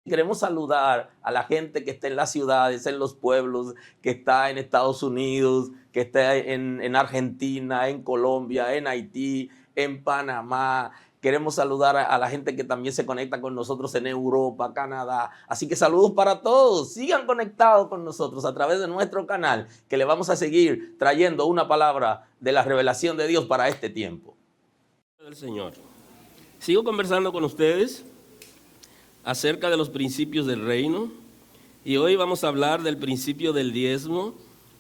Queremos saludar a la gente que está en las ciudades, en los pueblos, que está en Estados Unidos, que está en Argentina, en Colombia, en Haití, en Panamá. Queremos saludar a la gente que también se conecta con nosotros en Europa, Canadá. Así que saludos para todos. Sigan conectados con nosotros a través de nuestro canal, que le vamos a seguir trayendo una palabra de la revelación de Dios para este tiempo. Del Señor. Sigo conversando con ustedes acerca de los principios del reino y hoy vamos a hablar del principio del diezmo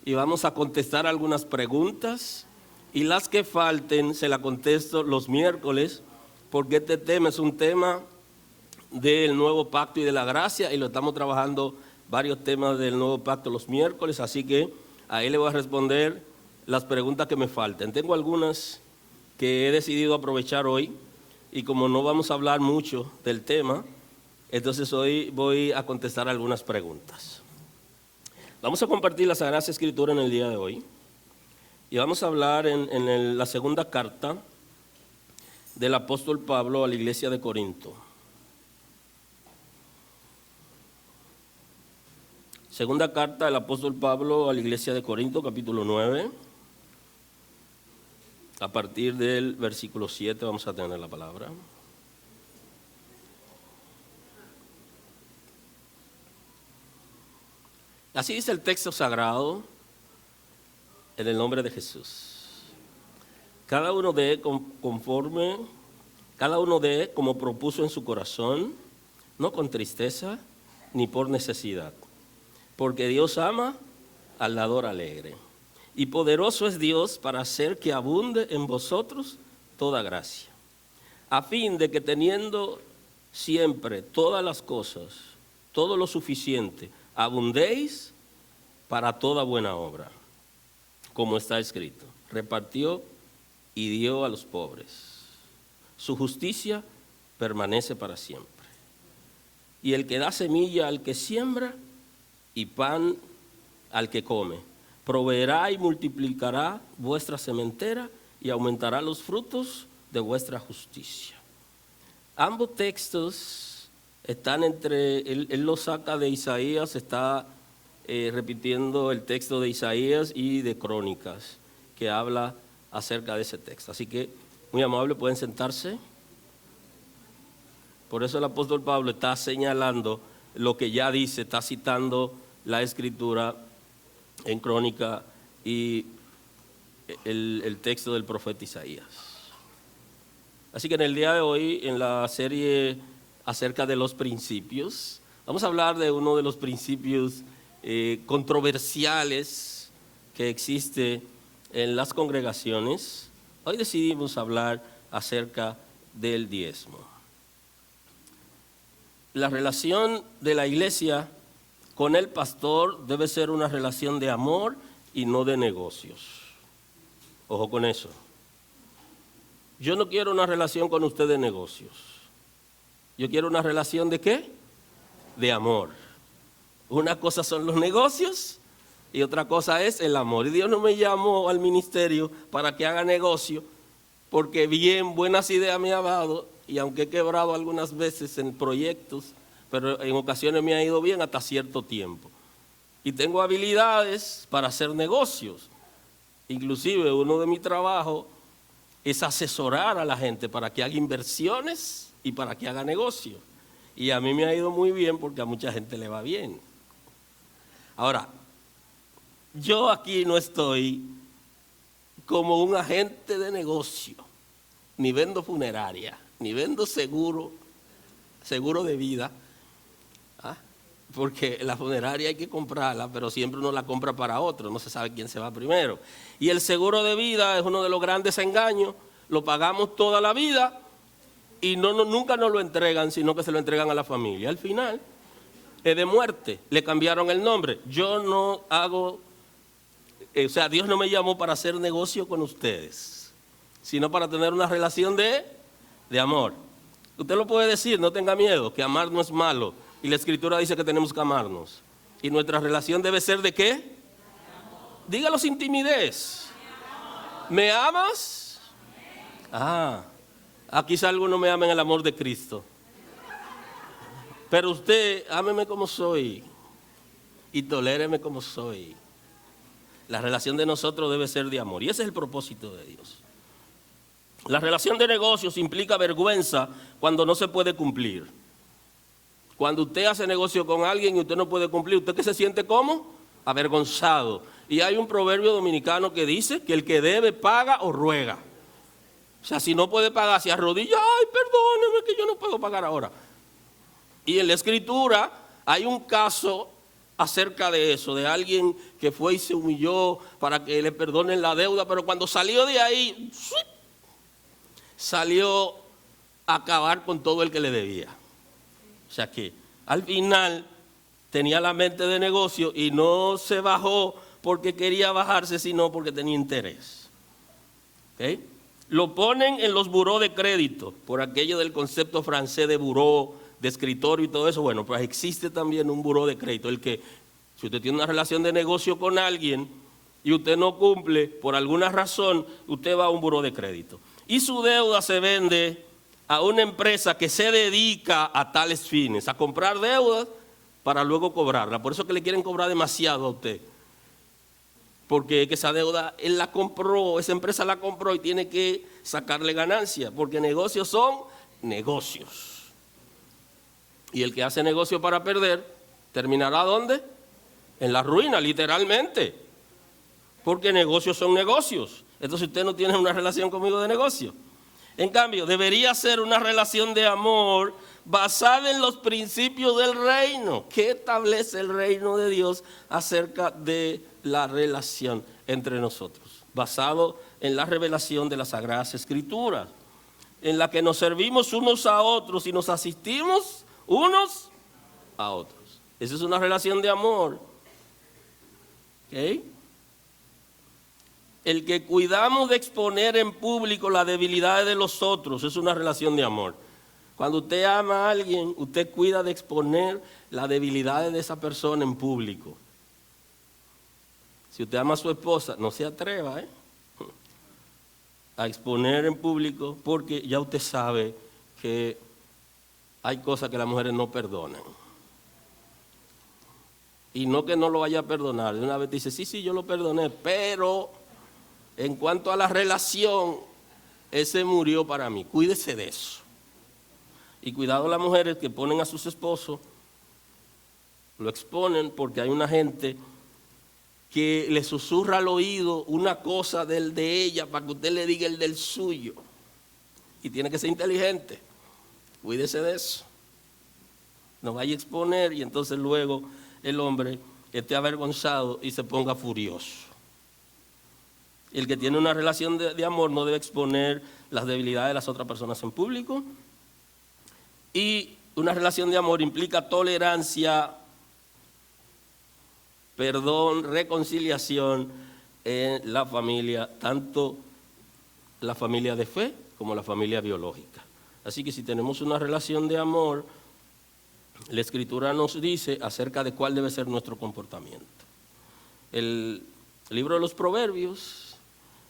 y vamos a contestar algunas preguntas y las que falten se las contesto los miércoles porque este tema es un tema del nuevo pacto y de la gracia y lo estamos trabajando varios temas del nuevo pacto los miércoles, así que ahí le voy a responder las preguntas que me falten. Tengo algunas que he decidido aprovechar hoy y como no vamos a hablar mucho del tema, entonces hoy voy a contestar algunas preguntas. Vamos a compartir la Sagrada Escritura en el día de hoy y vamos a hablar en la segunda carta del apóstol Pablo a la iglesia de Corinto. Segunda carta del apóstol Pablo a la iglesia de Corinto, capítulo 9. A partir del versículo 7 vamos a tener la palabra. Así dice el texto sagrado en el nombre de Jesús. Cada uno dé como propuso en su corazón, no con tristeza ni por necesidad, porque Dios ama al dador alegre. Y poderoso es Dios para hacer que abunde en vosotros toda gracia, a fin de que teniendo siempre todas las cosas, todo lo suficiente, abundéis para toda buena obra, como está escrito, repartió y dio a los pobres. Su justicia permanece para siempre. Y el que da semilla al que siembra y pan al que come, proveerá y multiplicará vuestra sementera y aumentará los frutos de vuestra justicia. Ambos textos están él lo saca de Isaías, está repitiendo el texto de Isaías y de Crónicas, que habla acerca de ese texto. Así que, muy amable, pueden sentarse. Por eso el apóstol Pablo está señalando lo que ya dice, está citando la Escritura en Crónica y el texto del profeta Isaías. Así que en el día de hoy, en la serie acerca de los principios, vamos a hablar de uno de los principios controversiales que existe en las congregaciones. Hoy decidimos hablar acerca del diezmo. La relación de la iglesia con el pastor debe ser una relación de amor y no de negocios. Ojo con eso. Yo no quiero una relación con usted de negocios. Yo quiero una relación ¿de qué? De amor. Una cosa son los negocios y otra cosa es el amor. Y Dios no me llamó al ministerio para que haga negocio, porque buenas ideas me ha dado, y aunque he quebrado algunas veces en proyectos, pero en ocasiones me ha ido bien hasta cierto tiempo. Y tengo habilidades para hacer negocios. Inclusive uno de mis trabajos es asesorar a la gente para que haga inversiones y para que haga negocios. Y a mí me ha ido muy bien porque a mucha gente le va bien. Ahora, yo aquí no estoy como un agente de negocio, ni vendo funeraria, ni vendo seguro de vida, porque la funeraria hay que comprarla, pero siempre uno la compra para otro, no se sabe quién se va primero. Y el seguro de vida es uno de los grandes engaños, lo pagamos toda la vida y nunca nos lo entregan, sino que se lo entregan a la familia. Al final es de muerte, le cambiaron el nombre. Yo no hago, Dios no me llamó para hacer negocio con ustedes, sino para tener una relación de amor. Usted lo puede decir, no tenga miedo, que amar no es malo. Y la Escritura dice que tenemos que amarnos. Y nuestra relación debe ser ¿de qué? Dígalo sin timidez. ¿Me amas? Quizá algunos me amen el amor de Cristo. Pero usted, ámeme como soy y toléreme como soy. La relación de nosotros debe ser de amor y ese es el propósito de Dios. La relación de negocios implica vergüenza cuando no se puede cumplir. Cuando usted hace negocio con alguien y usted no puede cumplir, ¿usted qué se siente como? Avergonzado. Y hay un proverbio dominicano que dice que el que debe paga o ruega. O sea, si no puede pagar, se arrodilla, ay, perdóneme que yo no puedo pagar ahora. Y en la Escritura hay un caso acerca de eso, de alguien que fue y se humilló para que le perdonen la deuda, pero cuando salió de ahí, salió a acabar con todo el que le debía. O sea que al final tenía la mente de negocio y no se bajó porque quería bajarse, sino porque tenía interés. ¿Okay? Lo ponen en los buró de crédito, por aquello del concepto francés de buró, de escritorio y todo eso. Bueno, pues existe también un buró de crédito, el que si usted tiene una relación de negocio con alguien y usted no cumple por alguna razón, usted va a un buró de crédito. Y su deuda se vende a una empresa que se dedica a tales fines, a comprar deudas para luego cobrarla. Por eso es que le quieren cobrar demasiado a usted. Porque esa deuda, él la compró, esa empresa la compró y tiene que sacarle ganancia, porque negocios son negocios. Y el que hace negocio para perder, ¿terminará dónde? En la ruina, literalmente. Porque negocios son negocios. Entonces usted no tiene una relación conmigo de negocio. En cambio, debería ser una relación de amor basada en los principios del reino. ¿Qué establece el reino de Dios acerca de la relación entre nosotros? Basado en la revelación de las Sagradas Escrituras, en la que nos servimos unos a otros y nos asistimos unos a otros. Esa es una relación de amor. ¿Okay? El que cuidamos de exponer en público las debilidades de los otros es una relación de amor. Cuando usted ama a alguien, usted cuida de exponer las debilidades de esa persona en público. Si usted ama a su esposa, no se atreva a exponer en público, porque ya usted sabe que hay cosas que las mujeres no perdonan. Y no que no lo vaya a perdonar. De una vez dice, sí, yo lo perdoné, pero en cuanto a la relación, ese murió para mí. Cuídese de eso. Y cuidado las mujeres que ponen a sus esposos, lo exponen porque hay una gente que le susurra al oído una cosa del de ella para que usted le diga el del suyo. Y tiene que ser inteligente. Cuídese de eso. No vaya a exponer y entonces luego el hombre esté avergonzado y se ponga furioso. El que tiene una relación de amor no debe exponer las debilidades de las otras personas en público. Y una relación de amor implica tolerancia, perdón, reconciliación en la familia, tanto la familia de fe como la familia biológica. Así que si tenemos una relación de amor, la Escritura nos dice acerca de cuál debe ser nuestro comportamiento. El libro de los Proverbios,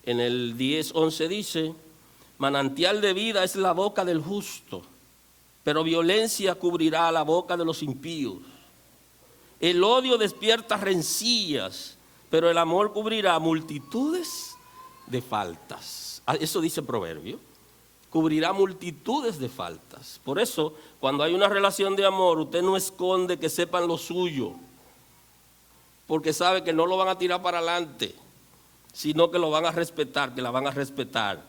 en el 10:11 dice, manantial de vida es la boca del justo, pero violencia cubrirá la boca de los impíos. El odio despierta rencillas, pero el amor cubrirá multitudes de faltas. Eso dice Proverbio. Cubrirá multitudes de faltas. Por eso, cuando hay una relación de amor, usted no esconde que sepan lo suyo, porque sabe que no lo van a tirar para adelante, sino que lo van a respetar, que la van a respetar.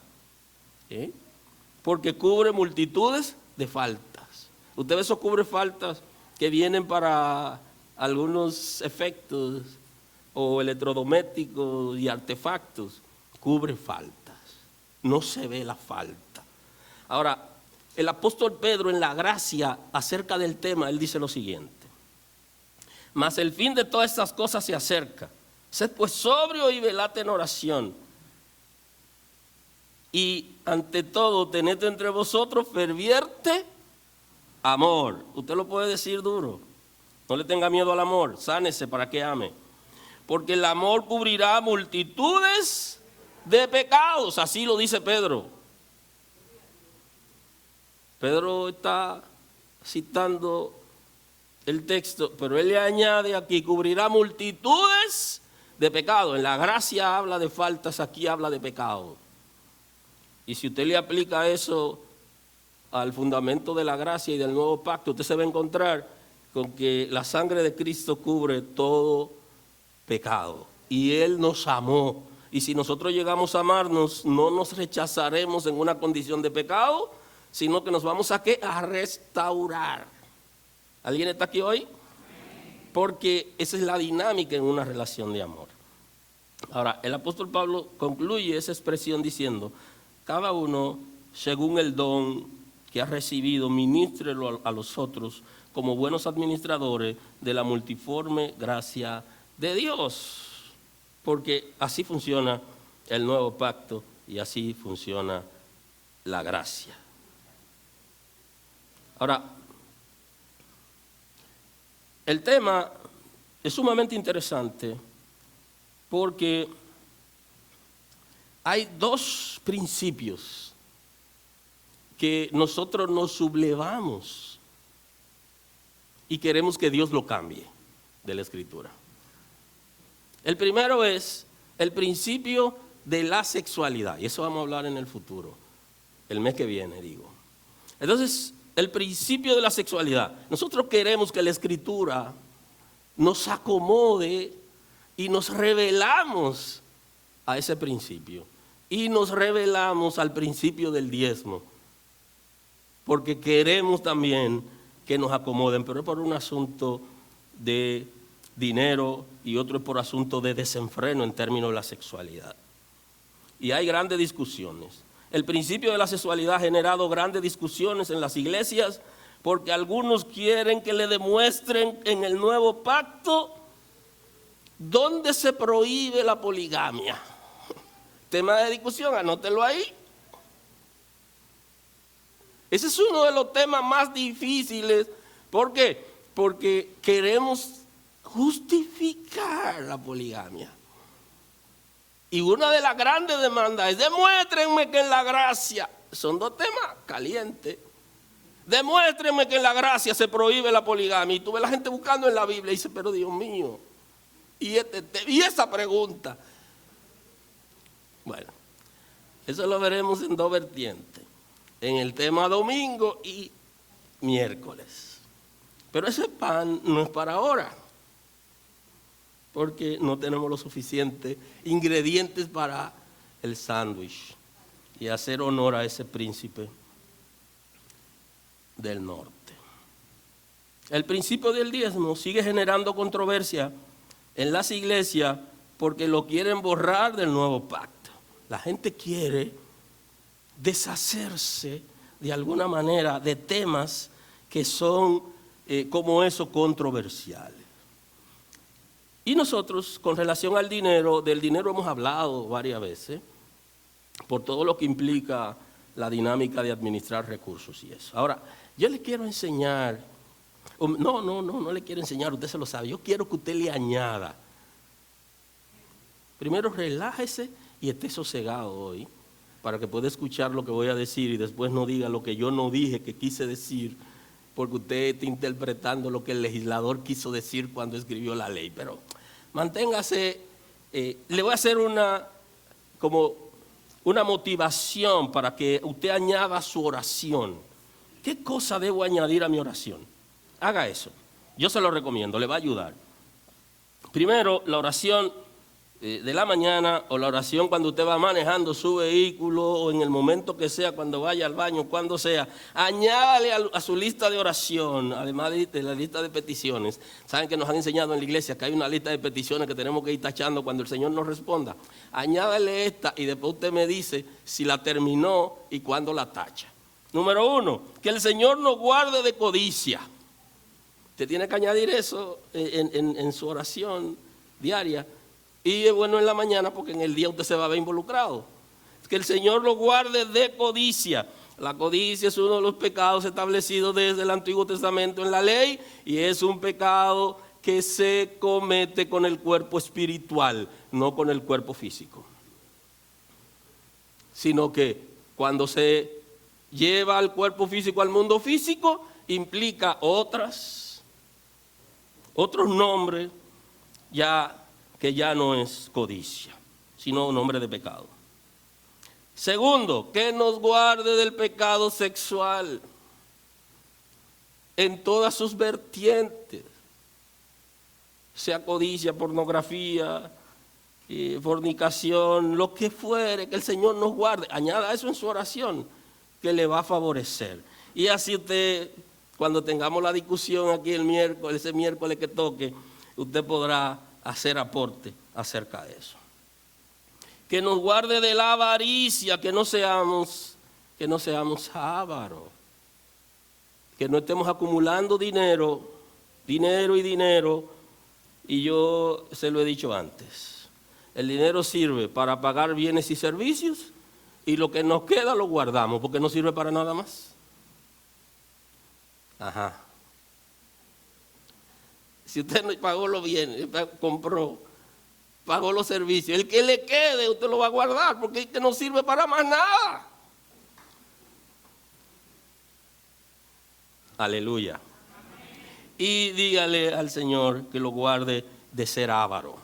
Porque cubre multitudes de faltas. Usted ve, eso cubre faltas que vienen para algunos efectos o electrodomésticos y artefactos. Cubre faltas. No se ve la falta. Ahora, el apóstol Pedro en la gracia acerca del tema, él dice lo siguiente. Mas el fin de todas estas cosas se acerca. Sed pues sobrio y velad en oración. Y ante todo, tened entre vosotros ferviente amor. Usted lo puede decir duro. No le tenga miedo al amor. Sánese para que ame. Porque el amor cubrirá multitudes de pecados. Así lo dice Pedro. Pedro está citando el texto, pero él le añade aquí, cubrirá multitudes de pecados. En la gracia habla de faltas, aquí habla de pecado. Y si usted le aplica eso al fundamento de la gracia y del nuevo pacto, usted se va a encontrar con que la sangre de Cristo cubre todo pecado. Y Él nos amó. Y si nosotros llegamos a amarnos, no nos rechazaremos en una condición de pecado, sino que nos vamos a ¿qué? A restaurar. ¿Alguien está aquí hoy? Porque esa es la dinámica en una relación de amor. Ahora, el apóstol Pablo concluye esa expresión diciendo, cada uno, según el don que ha recibido, ministrelo a los otros como buenos administradores de la multiforme gracia de Dios. Porque así funciona el nuevo pacto y así funciona la gracia. Ahora, el tema es sumamente interesante porque hay dos principios que nosotros nos sublevamos y queremos que Dios lo cambie de la Escritura. El primero es el principio de la sexualidad, y eso vamos a hablar en el futuro, el mes que viene, digo. Entonces, el principio de la sexualidad. Nosotros queremos que la Escritura nos acomode y nos revelamos a ese principio. Y nos revelamos al principio del diezmo. Porque queremos también que nos acomoden, pero es por un asunto de dinero y otro es por asunto de desenfreno en términos de la sexualidad. Y hay grandes discusiones. El principio de la sexualidad ha generado grandes discusiones en las iglesias porque algunos quieren que le demuestren en el nuevo pacto dónde se prohíbe la poligamia. Tema de discusión, anótelo ahí. Ese es uno de los temas más difíciles. ¿Por qué? Porque queremos justificar la poligamia. Y una de las grandes demandas es demuéstrenme que en la gracia, son dos temas calientes, demuéstrenme que en la gracia se prohíbe la poligamia. Y tú ves la gente buscando en la Biblia y dice, pero Dios mío, y esa pregunta. Bueno, eso lo veremos en dos vertientes, en el tema domingo y miércoles. Pero ese pan no es para ahora, porque no tenemos los suficientes ingredientes para el sándwich y hacer honor a ese príncipe del norte. El principio del diezmo sigue generando controversia en las iglesias porque lo quieren borrar del nuevo pacto. La gente quiere deshacerse de alguna manera de temas que son como eso controversiales. Y nosotros, con relación al dinero, del dinero hemos hablado varias veces, por todo lo que implica la dinámica de administrar recursos y eso. Ahora, yo le quiero enseñar, no le quiero enseñar, usted se lo sabe, yo quiero que usted le añada. Primero relájese y esté sosegado hoy, para que pueda escuchar lo que voy a decir y después no diga lo que yo no dije que quise decir, porque usted está interpretando lo que el legislador quiso decir cuando escribió la ley. Pero manténgase, le voy a hacer una motivación para que usted añada su oración. ¿Qué cosa debo añadir a mi oración? Haga eso, yo se lo recomiendo, le va a ayudar. Primero, la oración de la mañana o la oración cuando usted va manejando su vehículo o en el momento que sea, cuando vaya al baño, cuando sea, añádale a su lista de oración, además de la lista de peticiones. Saben que nos han enseñado en la iglesia que hay una lista de peticiones que tenemos que ir tachando cuando el Señor nos responda. Añádale esta y después usted me dice si la terminó y cuándo la tacha. Número 1, que el Señor nos guarde de codicia. Usted tiene que añadir eso en su oración diaria. Y es bueno en la mañana porque en el día usted se va a ver involucrado. Que el Señor lo guarde de codicia. La codicia es uno de los pecados establecidos desde el Antiguo Testamento en la ley y es un pecado que se comete con el cuerpo espiritual, no con el cuerpo físico. Sino que cuando se lleva al cuerpo físico al mundo físico, implica otras otros nombres que ya no es codicia, sino un nombre de pecado. Segundo, que nos guarde del pecado sexual en todas sus vertientes, sea codicia, pornografía, fornicación, lo que fuere, que el Señor nos guarde. Añada eso en su oración, que le va a favorecer. Y así usted, cuando tengamos la discusión aquí ese miércoles que toque, usted podrá hacer aporte acerca de eso. Que nos guarde de la avaricia, que no seamos ávaros, que no estemos acumulando dinero. Y yo se lo he dicho antes, el dinero sirve para pagar bienes y servicios, y lo que nos queda lo guardamos, porque no sirve para nada más. Ajá. Si usted no pagó los bienes, pagó los servicios, el que le quede usted lo va a guardar, porque es que no sirve para más nada. Aleluya. Y dígale al Señor que lo guarde de ser avaro,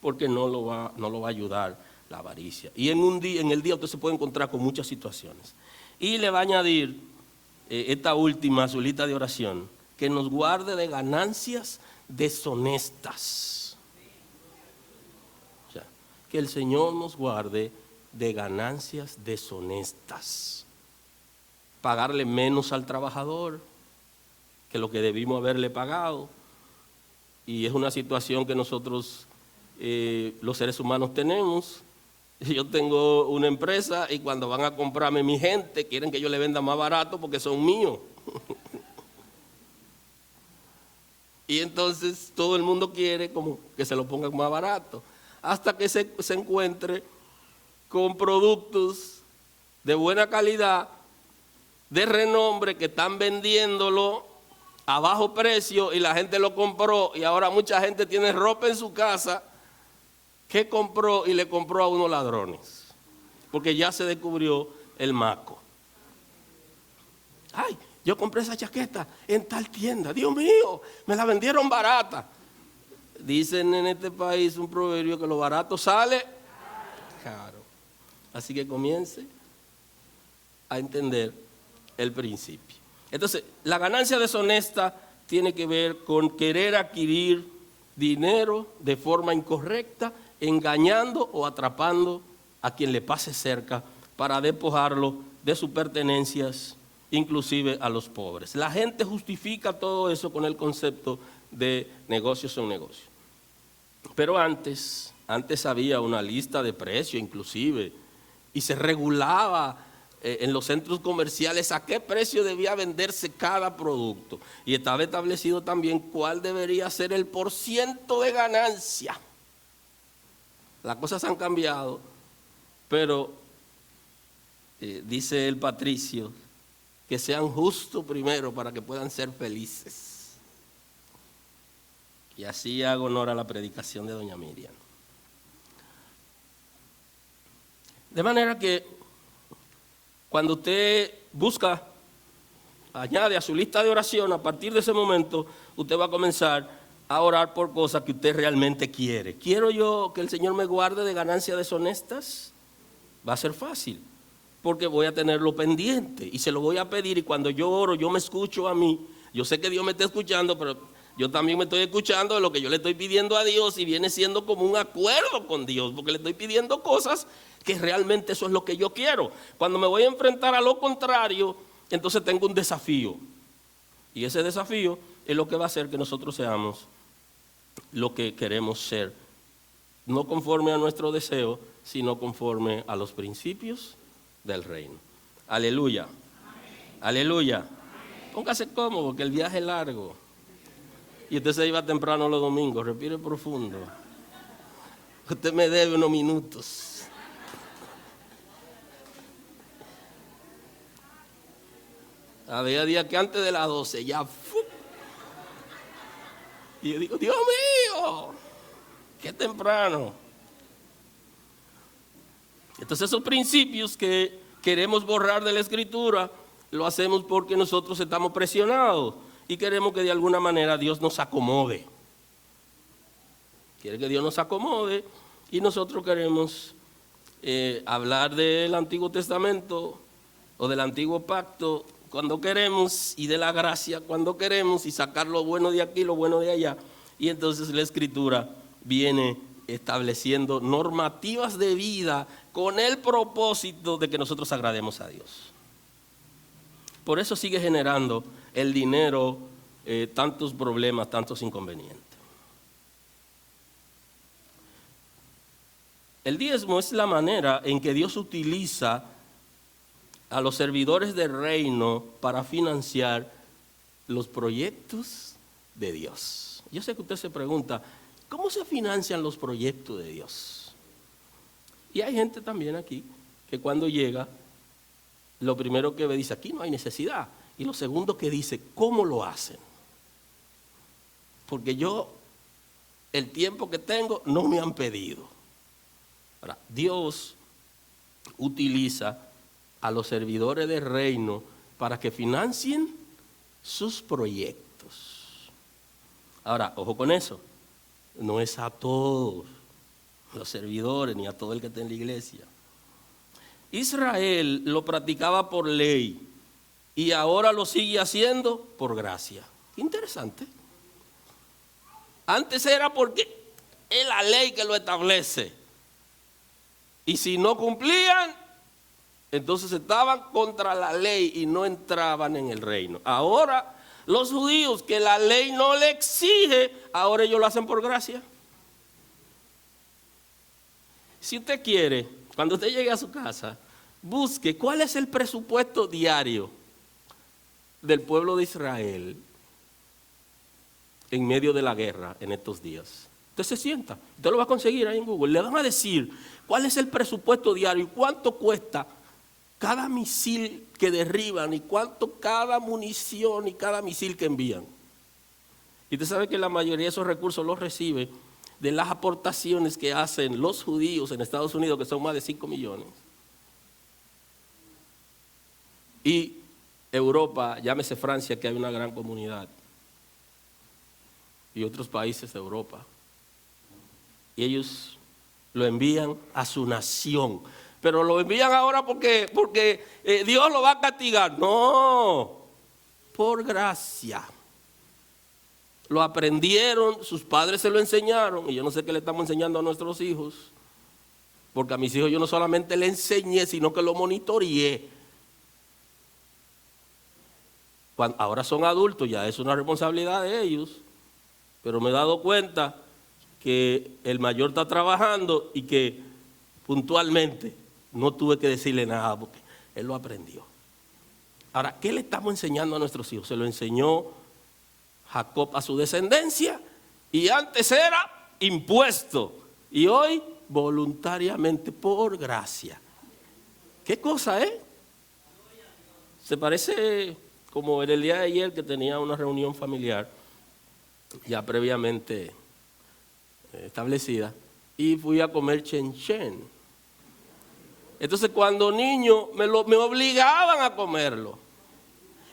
porque no lo va a ayudar la avaricia. Y en el día usted se puede encontrar con muchas situaciones. Y le va a añadir esta última, su lista de oración, que nos guarde de ganancias deshonestas. O sea, que el Señor nos guarde de ganancias deshonestas. Pagarle menos al trabajador que lo que debimos haberle pagado. Y es una situación que nosotros, los seres humanos, tenemos. Yo tengo una empresa y cuando van a comprarme mi gente, quieren que yo le venda más barato porque son míos. Y entonces todo el mundo quiere como que se lo pongan más barato, hasta que se encuentre con productos de buena calidad, de renombre, que están vendiéndolo a bajo precio y la gente lo compró, y ahora mucha gente tiene ropa en su casa que compró y le compró a unos ladrones, porque ya se descubrió el maco. Ay, yo compré esa chaqueta en tal tienda, Dios mío, me la vendieron barata. Dicen en este país un proverbio que lo barato sale caro. Así que comience a entender el principio. Entonces, la ganancia deshonesta tiene que ver con querer adquirir dinero de forma incorrecta, engañando o atrapando a quien le pase cerca para despojarlo de sus pertenencias, inclusive a los pobres. La gente justifica todo eso con el concepto de negocios son negocios. Pero antes había una lista de precios inclusive, y se regulaba en los centros comerciales a qué precio debía venderse cada producto. Y estaba establecido también cuál debería ser el % de ganancia. Las cosas han cambiado, pero dice el patricio, que sean justos primero para que puedan ser felices. Y así hago honor a la predicación de doña Miriam. De manera que cuando usted busca, añade a su lista de oración, a partir de ese momento usted va a comenzar a orar por cosas que usted realmente quiere. ¿Quiero yo que el Señor me guarde de ganancias deshonestas? Va a ser fácil, porque voy a tenerlo pendiente y se lo voy a pedir, y cuando yo oro, yo me escucho a mí. Yo sé que Dios me está escuchando, pero yo también me estoy escuchando de lo que yo le estoy pidiendo a Dios, y viene siendo como un acuerdo con Dios, porque le estoy pidiendo cosas que realmente eso es lo que yo quiero. Cuando me voy a enfrentar a lo contrario, entonces tengo un desafío, y ese desafío es lo que va a hacer que nosotros seamos lo que queremos ser, no conforme a nuestro deseo, sino conforme a los principios del reino. Aleluya. Amén. Aleluya. Amén. Póngase cómodo, porque el viaje es largo. Y usted se iba temprano los domingos, respire profundo. Usted me debe unos minutos. Había días que antes de las 12 ya... Y yo digo, Dios mío, qué temprano. Entonces esos principios que queremos borrar de la Escritura, lo hacemos porque nosotros estamos presionados. y queremos que de alguna manera Dios nos acomode. Quiere que Dios nos acomode y nosotros queremos hablar del Antiguo Testamento o del Antiguo Pacto cuando queremos y de la gracia cuando queremos y sacar lo bueno de aquí, lo bueno de allá. Y entonces la Escritura viene estableciendo normativas de vida con el propósito de que nosotros agrademos a Dios. Por eso sigue generando el dinero tantos problemas, tantos inconvenientes. El diezmo es la manera en que Dios utiliza a los servidores del reino para financiar los proyectos de Dios. Yo sé que usted se pregunta, ¿cómo se financian los proyectos de Dios? Y hay gente también aquí que cuando llega, lo primero que me dice, aquí no hay necesidad. Y lo segundo que dice, ¿cómo lo hacen? Porque yo, el tiempo que tengo, no me han pedido. Ahora, Dios utiliza a los servidores del reino para que financien sus proyectos. Ahora, ojo con eso, no es a todos los servidores ni a todo el que está en la iglesia. Israel lo practicaba por ley y ahora lo sigue haciendo por gracia. Interesante. Antes era porque es la ley que lo establece. Y si no cumplían, entonces estaban contra la ley y no entraban en el reino. Ahora, los judíos que la ley no le exige, ahora ellos lo hacen por gracia. Si usted quiere, cuando usted llegue a su casa, busque cuál es el presupuesto diario del pueblo de Israel en medio de la guerra en estos días. Usted se sienta, usted lo va a conseguir ahí en Google. Le van a decir cuál es el presupuesto diario y cuánto cuesta cada misil que derriban y cuánto cada munición y cada misil que envían. Y usted sabe que la mayoría de esos recursos los recibe de las aportaciones que hacen los judíos en Estados Unidos, que son más de 5 millones. Y Europa, llámese Francia, que hay una gran comunidad, y otros países de Europa. Y ellos lo envían a su nación. Pero lo envían ahora porque Dios lo va a castigar. No, por gracia. Lo aprendieron, sus padres se lo enseñaron. Y yo no sé qué le estamos enseñando a nuestros hijos. Porque a mis hijos yo no solamente le enseñé, sino que lo monitoreé. Ahora son adultos, ya es una responsabilidad de ellos. Pero me he dado cuenta que el mayor está trabajando y que puntualmente no tuve que decirle nada porque él lo aprendió. Ahora, ¿qué le estamos enseñando a nuestros hijos? Se lo enseñó Jacob a su descendencia y antes era impuesto y hoy voluntariamente por gracia. ¿Qué cosa, Se parece como en el día de ayer que tenía una reunión familiar ya previamente establecida y fui a comer chen. Entonces cuando niño me obligaban a comerlo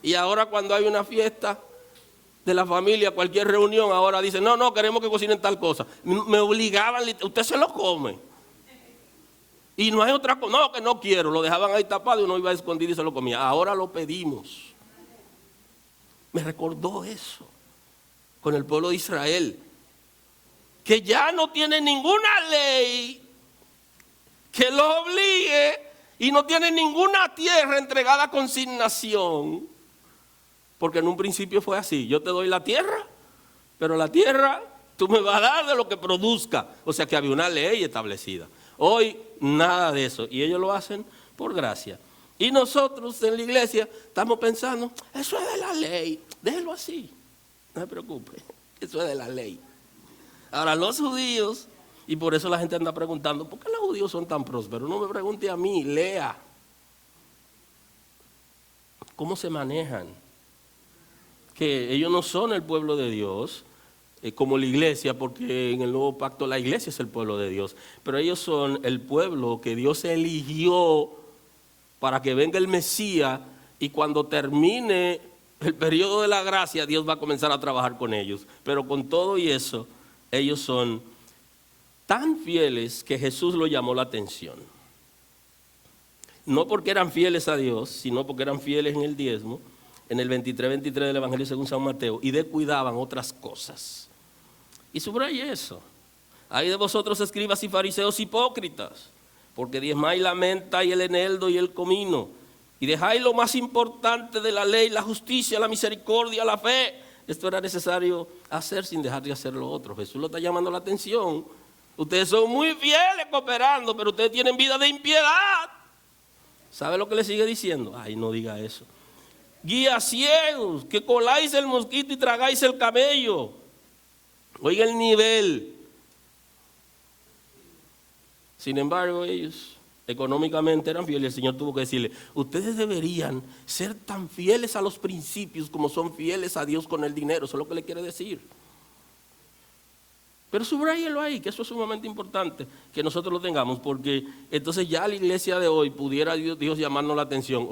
y ahora cuando hay una fiesta de la familia, cualquier reunión, ahora dicen no, queremos que cocinen tal cosa. Me obligaban, usted se lo come y no hay otra cosa, no, que no quiero, lo dejaban ahí tapado y uno iba a escondido y se lo comía. Ahora lo pedimos. Me recordó eso con el pueblo de Israel, que ya no tiene ninguna ley que lo obligue y no tiene ninguna tierra entregada a consignación, porque en un principio fue así, yo te doy la tierra, pero la tierra tú me vas a dar de lo que produzca, o sea que había una ley establecida. Hoy nada de eso y ellos lo hacen por gracia. Y nosotros en la iglesia estamos pensando, eso es de la ley, déjelo así, no se preocupe, eso es de la ley. Ahora los judíos, y por eso la gente anda preguntando, ¿por qué los judíos son tan prósperos? No me pregunte a mí, lea. ¿Cómo se manejan? Que ellos no son el pueblo de Dios, como la iglesia, porque en el nuevo pacto la iglesia es el pueblo de Dios, pero ellos son el pueblo que Dios eligió para que venga el Mesías y cuando termine el periodo de la gracia, Dios va a comenzar a trabajar con ellos. Pero con todo y eso, ellos son tan fieles que Jesús lo llamó la atención. No porque eran fieles a Dios, sino porque eran fieles en el diezmo, en el 23 del Evangelio según San Mateo, y descuidaban otras cosas. Y subraye eso. Hay de vosotros, escribas y fariseos hipócritas, porque diezmáis la menta y el eneldo y el comino, y dejáis lo más importante de la ley, la justicia, la misericordia, la fe. Esto era necesario hacer sin dejar de hacer lo otro. Jesús lo está llamando la atención. Ustedes son muy fieles cooperando, pero ustedes tienen vida de impiedad. ¿Sabe lo que le sigue diciendo? Ay, no diga eso. Guías ciegos, que coláis el mosquito y tragáis el camello. Oiga el nivel. Sin embargo, ellos económicamente eran fieles. El Señor tuvo que decirle, ustedes deberían ser tan fieles a los principios como son fieles a Dios con el dinero. Eso es lo que le quiere decir. Pero subráyelo ahí, que eso es sumamente importante, que nosotros lo tengamos, porque entonces ya la iglesia de hoy pudiera Dios llamarnos la atención.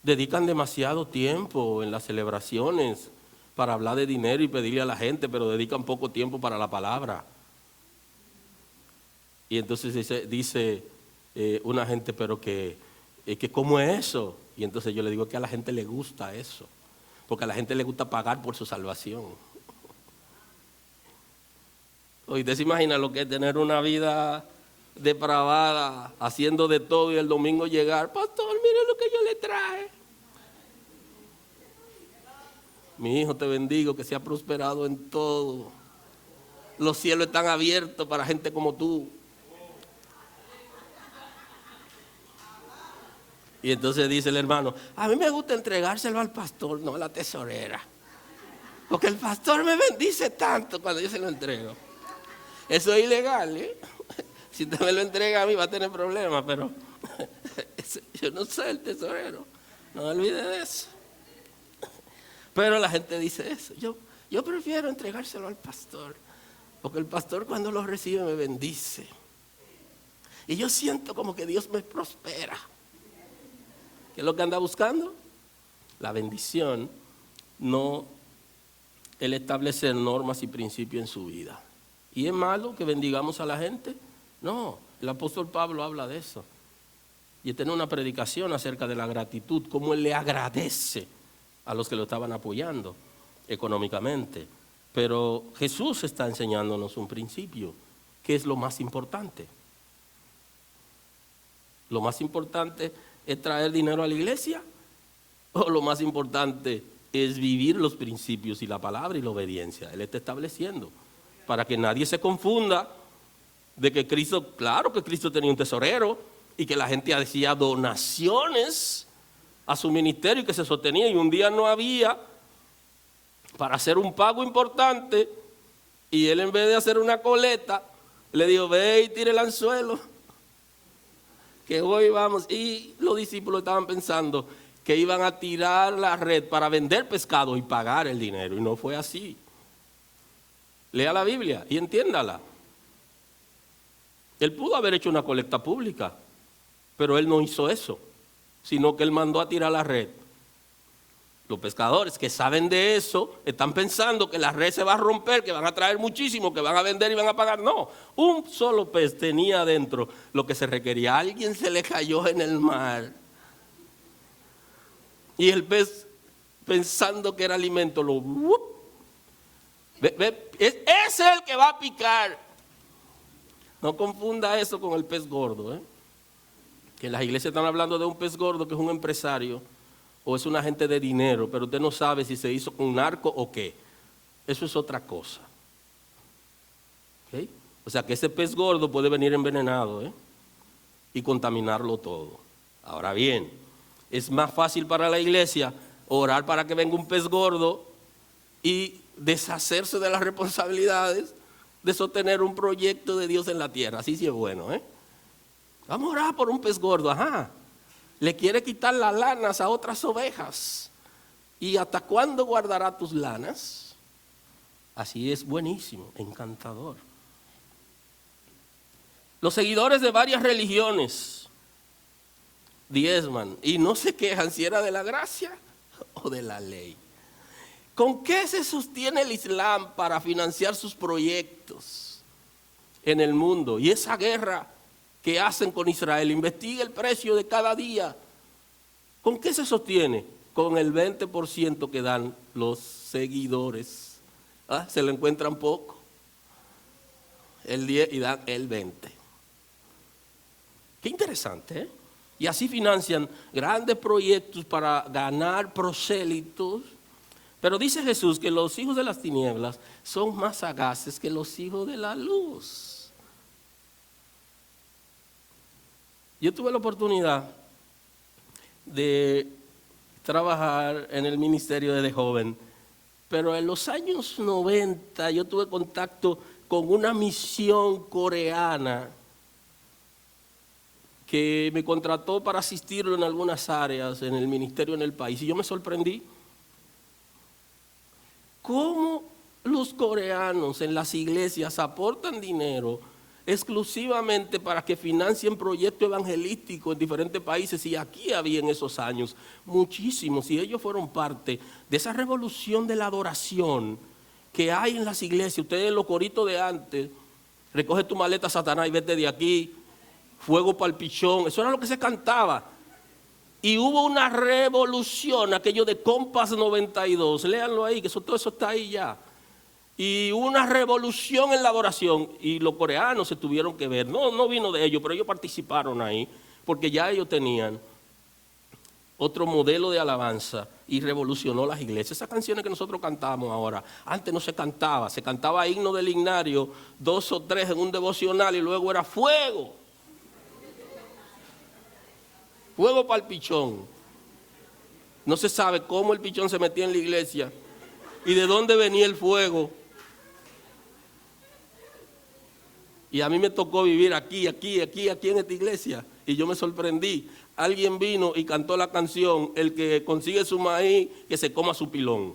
Dedican demasiado tiempo en las celebraciones para hablar de dinero y pedirle a la gente, pero dedican poco tiempo para la palabra. Y entonces dice una gente, pero que ¿cómo es eso? Y entonces yo le digo que a la gente le gusta eso, porque a la gente le gusta pagar por su salvación. Hoy usted se imagina lo que es tener una vida depravada, haciendo de todo y el domingo llegar, pastor, mire lo que yo le traje. Mi hijo, te bendigo, que sea prosperado en todo. Los cielos están abiertos para gente como tú. Y entonces dice el hermano, a mí me gusta entregárselo al pastor, no a la tesorera. Porque el pastor me bendice tanto cuando yo se lo entrego. Eso es ilegal, ¿eh? Si usted me lo entrega a mí va a tener problemas, pero yo no soy el tesorero, no olvide de eso. Pero la gente dice eso, yo prefiero entregárselo al pastor, porque el pastor cuando lo recibe me bendice. Y yo siento como que Dios me prospera. ¿Qué es lo que anda buscando? La bendición, no el establecer normas y principios en su vida. ¿Y es malo que bendigamos a la gente? No, el apóstol Pablo habla de eso. Y tiene una predicación acerca de la gratitud, cómo él le agradece a los que lo estaban apoyando económicamente. Pero Jesús está enseñándonos un principio, que es lo más importante. Lo más importante es traer dinero a la iglesia, o lo más importante es vivir los principios y la palabra y la obediencia. Él está estableciendo, para que nadie se confunda de que Cristo, claro que Cristo tenía un tesorero y que la gente hacía donaciones a su ministerio y que se sostenía, y un día no había para hacer un pago importante, y él en vez de hacer una coleta le dijo, ve y tire el anzuelo, que hoy vamos. Y los discípulos estaban pensando que iban a tirar la red para vender pescado y pagar el dinero, y no fue así. Lea la Biblia y entiéndala. Él pudo haber hecho una colecta pública, pero él no hizo eso, sino que él mandó a tirar la red. Los pescadores que saben de eso están pensando que la red se va a romper, que van a traer muchísimo, que van a vender y van a pagar. No, un solo pez tenía adentro lo que se requería. A alguien se le cayó en el mar y el pez, pensando que era alimento, ese es el que va a picar. No confunda eso con el pez gordo, que en las iglesias están hablando de un pez gordo que es un empresario o es un agente de dinero, pero usted no sabe si se hizo con narco o qué. Eso es otra cosa. ¿Okay? O sea que ese pez gordo puede venir envenenado y contaminarlo todo. Ahora bien, es más fácil para la iglesia orar para que venga un pez gordo y deshacerse de las responsabilidades de sostener un proyecto de Dios en la tierra. Así sí es bueno, Vamos a orar por un pez gordo, ajá. Le quiere quitar las lanas a otras ovejas. ¿Y hasta cuándo guardará tus lanas? Así es, buenísimo, encantador. Los seguidores de varias religiones diezman y no se quejan si era de la gracia debajo de la ley. ¿Con qué se sostiene el Islam para financiar sus proyectos en el mundo? Y esa guerra que hacen con Israel, investiga el precio de cada día. ¿Con qué se sostiene? Con el 20% que dan los seguidores. Se lo encuentran poco. El 10 y dan el 20. Qué interesante, ¿eh? Y así financian grandes proyectos para ganar prosélitos. Pero dice Jesús que los hijos de las tinieblas son más sagaces que los hijos de la luz. Yo tuve la oportunidad de trabajar en el ministerio desde joven, pero en los años 90 yo tuve contacto con una misión coreana que me contrató para asistirlo en algunas áreas en el ministerio en el país, y yo me sorprendí cómo los coreanos en las iglesias aportan dinero exclusivamente para que financien proyectos evangelísticos en diferentes países, y aquí había en esos años muchísimos, y ellos fueron parte de esa revolución de la adoración que hay en las iglesias. Ustedes los coritos de antes, recoge tu maleta, Satanás, y vete de aquí, fuego para el pichón, eso era lo que se cantaba. Y hubo una revolución, aquello de Compás 92, léanlo ahí, que todo eso está ahí ya. Y hubo una revolución en la adoración, y los coreanos se tuvieron que ver. No vino de ellos, pero ellos participaron ahí, porque ya ellos tenían otro modelo de alabanza y revolucionó las iglesias. Esas canciones que nosotros cantamos ahora, antes no se cantaba himno del ignario, 2 o 3 en un devocional, y luego era fuego. Fuego para el pichón. No se sabe cómo el pichón se metía en la iglesia y de dónde venía el fuego. Y a mí me tocó vivir aquí en esta iglesia, y yo me sorprendí. Alguien vino y cantó la canción, el que consigue su maíz, que se coma su pilón.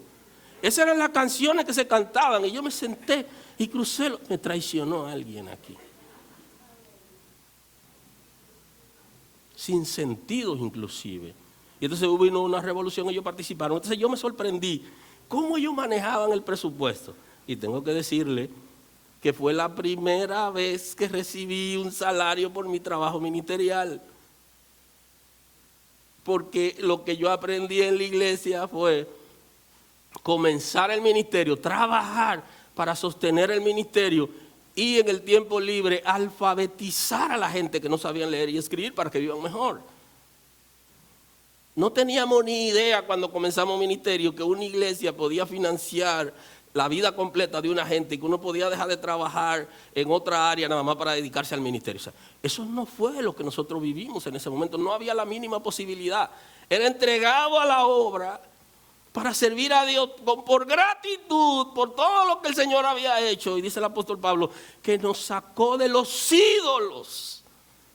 Esas eran las canciones que se cantaban, y yo me senté y crucé. Me traicionó alguien aquí. Sin sentidos inclusive. Y entonces hubo una revolución y ellos participaron. Entonces yo me sorprendí cómo ellos manejaban el presupuesto. Y tengo que decirle que fue la primera vez que recibí un salario por mi trabajo ministerial. Porque lo que yo aprendí en la iglesia fue comenzar el ministerio, trabajar para sostener el ministerio, y en el tiempo libre alfabetizar a la gente que no sabían leer y escribir para que vivan mejor. No teníamos ni idea cuando comenzamos ministerio que una iglesia podía financiar la vida completa de una gente, y que uno podía dejar de trabajar en otra área nada más para dedicarse al ministerio. O sea, eso no fue lo que nosotros vivimos en ese momento. No había la mínima posibilidad. Era entregado a la obra para servir a Dios por gratitud, por todo lo que el Señor había hecho. Y dice el apóstol Pablo, que nos sacó de los ídolos.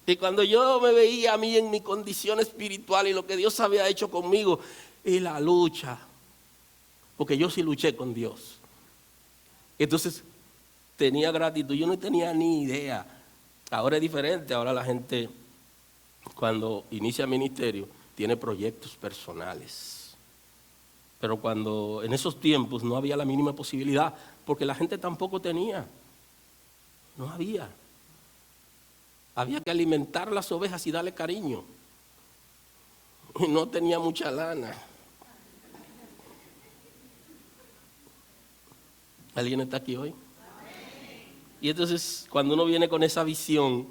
Y cuando yo me veía a mí en mi condición espiritual y lo que Dios había hecho conmigo, y la lucha, porque yo sí luché con Dios. Entonces tenía gratitud, yo no tenía ni idea. Ahora es diferente, ahora la gente cuando inicia ministerio tiene proyectos personales. Pero cuando en esos tiempos no había la mínima posibilidad, porque la gente tampoco tenía. No había. Había que alimentar las ovejas y darle cariño. Y no tenía mucha lana. ¿Alguien está aquí hoy? Y entonces, cuando uno viene con esa visión,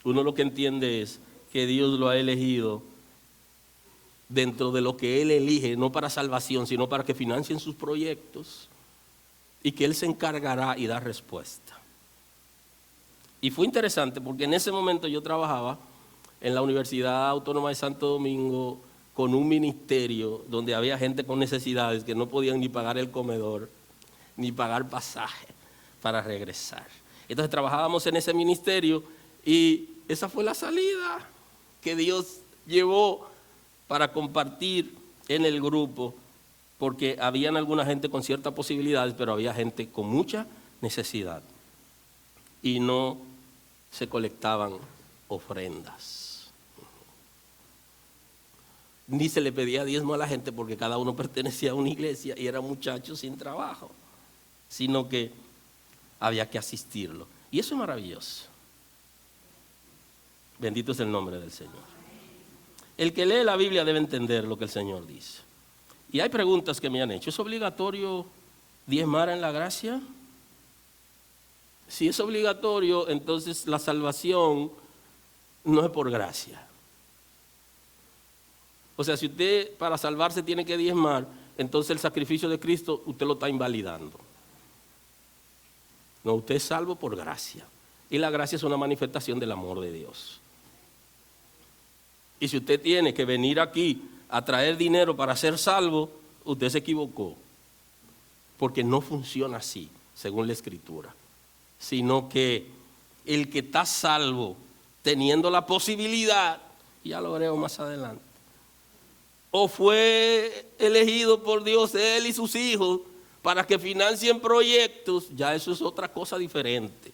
uno lo que entiende es que Dios lo ha elegido dentro de lo que Él elige, no para salvación, sino para que financien sus proyectos, y que Él se encargará y da respuesta. Y fue interesante porque en ese momento yo trabajaba en la Universidad Autónoma de Santo Domingo con un ministerio donde había gente con necesidades que no podían ni pagar el comedor, ni pagar pasaje para regresar. Entonces trabajábamos en ese ministerio, y esa fue la salida que Dios llevó para compartir en el grupo, porque habían alguna gente con ciertas posibilidades, pero había gente con mucha necesidad y no se colectaban ofrendas. ni se le pedía diezmo a la gente porque cada uno pertenecía a una iglesia y era muchacho sin trabajo, sino que había que asistirlo. Y eso es maravilloso. Bendito es el nombre del Señor. El que lee la Biblia debe entender lo que el Señor dice. Y hay preguntas que me han hecho. ¿Es obligatorio diezmar en la gracia? Si es obligatorio, entonces la salvación no es por gracia. O sea, si usted para salvarse tiene que diezmar, entonces el sacrificio de Cristo usted lo está invalidando. No, usted es salvo por gracia. Y la gracia es una manifestación del amor de Dios. Y si usted tiene que venir aquí a traer dinero para ser salvo, usted se equivocó. Porque no funciona así, según la Escritura. Sino que el que está salvo, teniendo la posibilidad, ya lo veremos más adelante, o fue elegido por Dios él y sus hijos para que financien proyectos, ya eso es otra cosa diferente.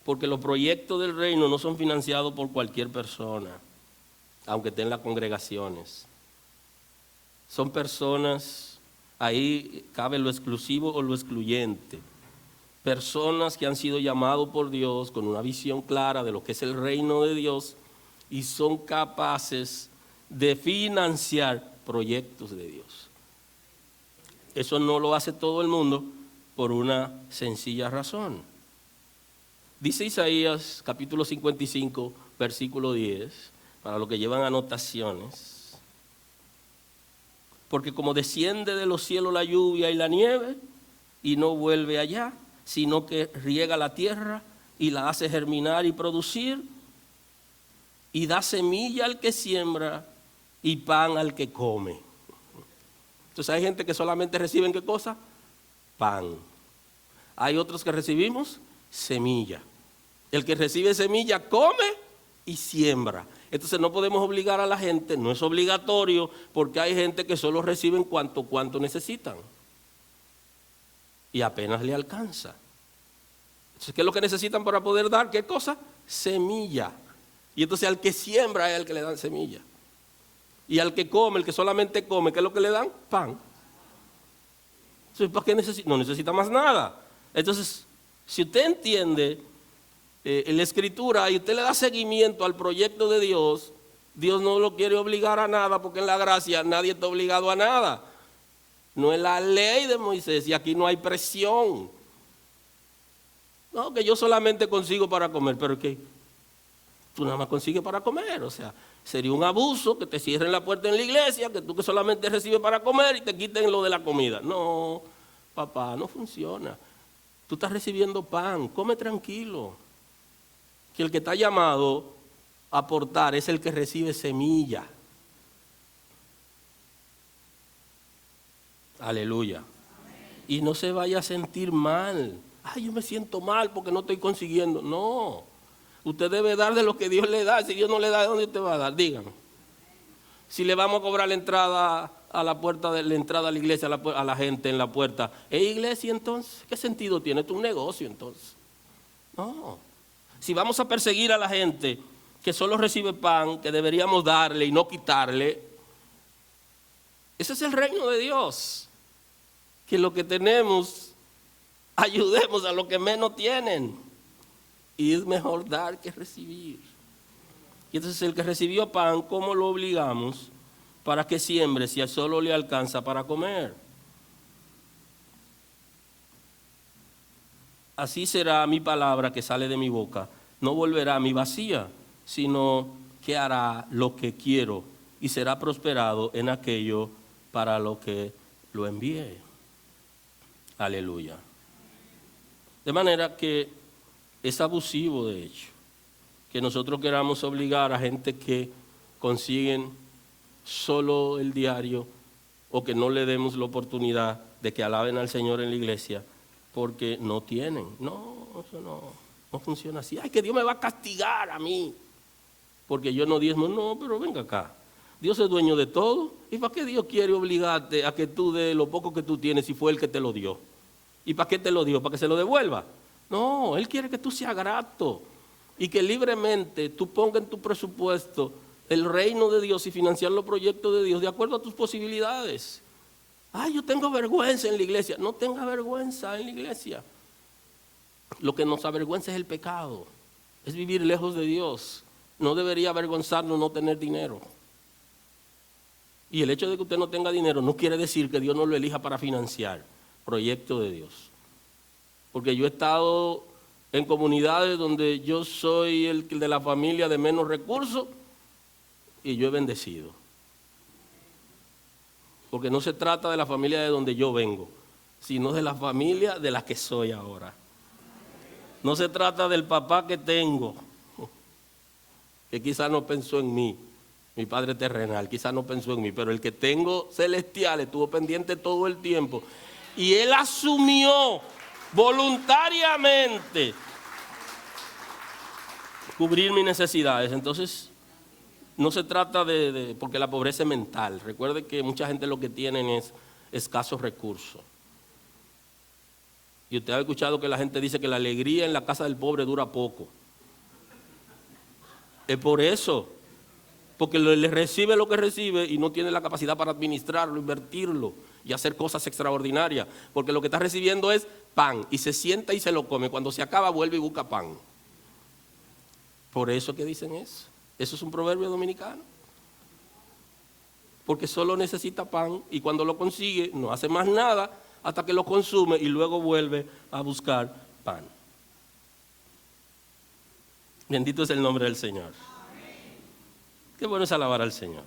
Porque los proyectos del reino no son financiados por cualquier persona, aunque estén en las congregaciones. Son personas, ahí cabe lo exclusivo o lo excluyente. Personas que han sido llamados por Dios con una visión clara de lo que es el reino de Dios y son capaces de financiar proyectos de Dios. Eso no lo hace todo el mundo por una sencilla razón. Dice Isaías capítulo 55, versículo 10, para los que llevan anotaciones. Porque como desciende de los cielos la lluvia y la nieve, y no vuelve allá, sino que riega la tierra y la hace germinar y producir, y da semilla al que siembra y pan al que come. Entonces hay gente que solamente reciben ¿qué cosa? Pan. Hay otros que recibimos semilla. El que recibe semilla come y siembra. Entonces no podemos obligar a la gente, no es obligatorio, porque hay gente que solo reciben cuanto necesitan. Y apenas le alcanza. Entonces, ¿qué es lo que necesitan para poder dar? ¿Qué cosa? Semilla. Y entonces al que siembra es el que le dan semilla. Y al que come, el que solamente come, ¿qué es lo que le dan? Pan. Entonces, ¿para qué necesita? No necesita más nada. Entonces, si usted entiende en la Escritura y usted le da seguimiento al proyecto de Dios, Dios no lo quiere obligar a nada, porque en la gracia nadie está obligado a nada. No es la ley de Moisés y aquí no hay presión. No, que yo solamente consigo para comer, pero ¿qué? Tú nada más consigues para comer, o sea, sería un abuso que te cierren la puerta en la iglesia, que tú que solamente recibes para comer y te quiten lo de la comida. No, papá, no funciona. Tú estás recibiendo pan, come tranquilo. Que el que está llamado a aportar es el que recibe semilla. Aleluya. Y no se vaya a sentir mal. Ay, yo me siento mal porque no estoy consiguiendo. No, usted debe dar de lo que Dios le da. Si Dios no le da, ¿de dónde usted va a dar? Dígame. Si le vamos a cobrar la entrada a la puerta de la entrada a la iglesia, a la gente en la puerta, ¿es iglesia entonces? ¿Qué sentido tiene? ¿Es un negocio entonces? No. Si vamos a perseguir a la gente que solo recibe pan, que deberíamos darle y no quitarle, ese es el reino de Dios. Que lo que tenemos, ayudemos a los que menos tienen. Y es mejor dar que recibir. Y entonces el que recibió pan, ¿cómo lo obligamos para que siembre si a solo le alcanza para comer? Así será mi palabra que sale de mi boca. No volverá a mí vacía, sino que hará lo que quiero y será prosperado en aquello para lo que lo envié. Aleluya. De manera que es abusivo, de hecho, que nosotros queramos obligar a gente que consiguen solo el diario o que no le demos la oportunidad de que alaben al Señor en la iglesia porque no tienen. No, eso no funciona así. Ay, que Dios me va a castigar a mí porque yo no diezmo. No, pero venga acá. Dios es dueño de todo. ¿Y para qué Dios quiere obligarte a que tú des lo poco que tú tienes si fue Él que te lo dio? ¿Y para qué te lo dio? ¿Para que se lo devuelva? No, Él quiere que tú seas grato y que libremente tú pongas en tu presupuesto el reino de Dios y financiar los proyectos de Dios de acuerdo a tus posibilidades. Ay, yo tengo vergüenza en la iglesia. No tenga vergüenza en la iglesia. Lo que nos avergüenza es el pecado, es vivir lejos de Dios. No debería avergonzarnos no tener dinero. Y el hecho de que usted no tenga dinero no quiere decir que Dios no lo elija para financiar proyectos de Dios. Porque yo he estado en comunidades donde yo soy el de la familia de menos recursos y yo he bendecido. Porque no se trata de la familia de donde yo vengo, sino de la familia de la que soy ahora. No se trata del papá que tengo, que quizás no pensó en mí, mi padre terrenal, quizás no pensó en mí, pero el que tengo celestial estuvo pendiente todo el tiempo. Y él asumió voluntariamente cubrir mis necesidades. Entonces, no se trata porque la pobreza es mental. Recuerde que mucha gente lo que tienen es escasos recursos. Y usted ha escuchado que la gente dice que la alegría en la casa del pobre dura poco. Es por eso, porque le recibe lo que recibe y no tiene la capacidad para administrarlo, invertirlo y hacer cosas extraordinarias. Porque lo que está recibiendo es pan y se sienta y se lo come. Cuando se acaba vuelve y busca pan. Por eso que dicen eso. Eso es un proverbio dominicano. Porque solo necesita pan y cuando lo consigue no hace más nada hasta que lo consume y luego vuelve a buscar pan. Bendito es el nombre del Señor. Qué bueno es alabar al Señor.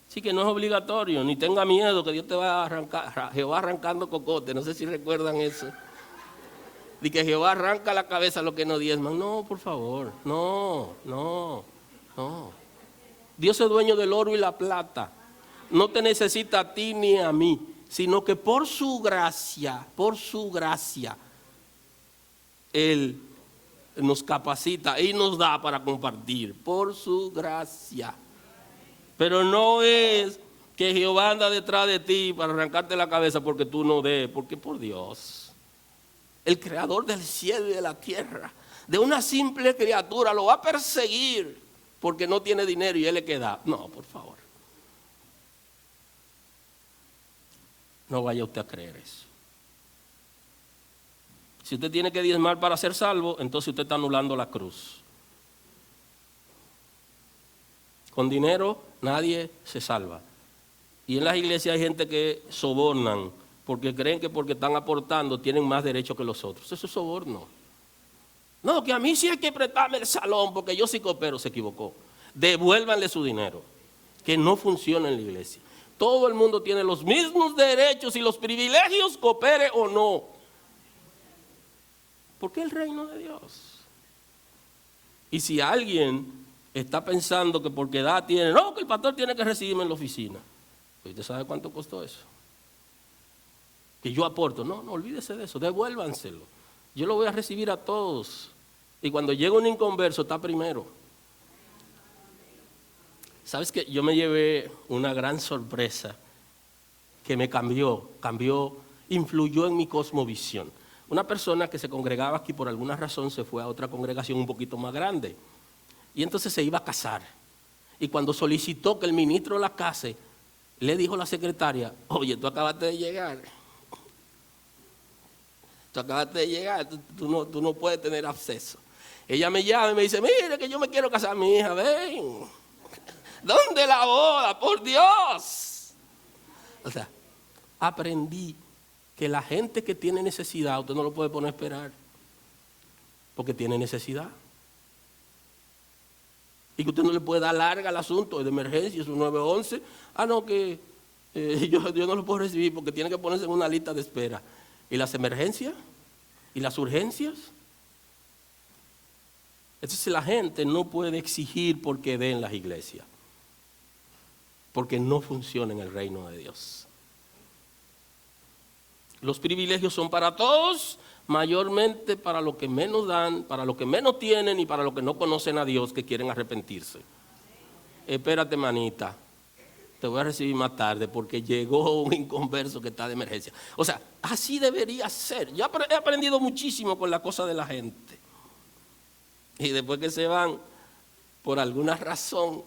Sí, que no es obligatorio, ni tenga miedo que Dios te va a arrancar, Jehová arrancando cocote, no sé si recuerdan eso. De que Jehová arranca la cabeza a los que no diezman. No, por favor, no. Dios es dueño del oro y la plata. No te necesita a ti ni a mí, sino que por su gracia, Él nos capacita y nos da para compartir, por su gracia. Pero no es que Jehová anda detrás de ti para arrancarte la cabeza porque tú no des, porque por Dios. El creador del cielo y de la tierra, de una simple criatura, lo va a perseguir porque no tiene dinero y él le queda. No, por favor. No vaya usted a creer eso. Si usted tiene que diezmar para ser salvo, entonces usted está anulando la cruz. Con dinero nadie se salva. Y en las iglesias hay gente que sobornan porque creen que porque están aportando tienen más derecho que los otros. Eso es soborno. No, que a mí sí hay que prestarme el salón porque yo sí coopero. Se equivocó. Devuélvanle su dinero, que no funciona en la iglesia. Todo el mundo tiene los mismos derechos y los privilegios, coopere o no. Porque es el reino de Dios. Y si alguien está pensando que porque edad tiene, no, que el pastor tiene que recibirme en la oficina. ¿Usted sabe cuánto costó eso? Que yo aporto. No, olvídese de eso, devuélvanselo. Yo lo voy a recibir a todos. Y cuando llega un inconverso, está primero. ¿Sabes qué? Yo me llevé una gran sorpresa que me cambió, influyó en mi cosmovisión. Una persona que se congregaba aquí por alguna razón se fue a otra congregación un poquito más grande. Y entonces se iba a casar. Y cuando solicitó que el ministro la case, le dijo a la secretaria, oye, tú acabaste de llegar. Tú no puedes tener acceso. Ella me llama y me dice, mire que yo me quiero casar, mi hija, ven. ¿Dónde la boda? Por Dios. O sea, aprendí que la gente que tiene necesidad, usted no lo puede poner a esperar, porque tiene necesidad. Y que usted no le puede dar larga al asunto, es de emergencia, es un 911. No, que yo no lo puedo recibir porque tiene que ponerse en una lista de espera. ¿Y las emergencias? ¿Y las urgencias? Entonces la gente no puede exigir porque dé en las iglesias, porque no funciona en el reino de Dios. Los privilegios son para todos, mayormente para los que menos dan, para los que menos tienen y para los que no conocen a Dios, que quieren arrepentirse. Espérate, manita, te voy a recibir más tarde porque llegó un inconverso que está de emergencia. O sea, así debería ser. Yo he aprendido muchísimo con la cosa de la gente. Y después que se van, por alguna razón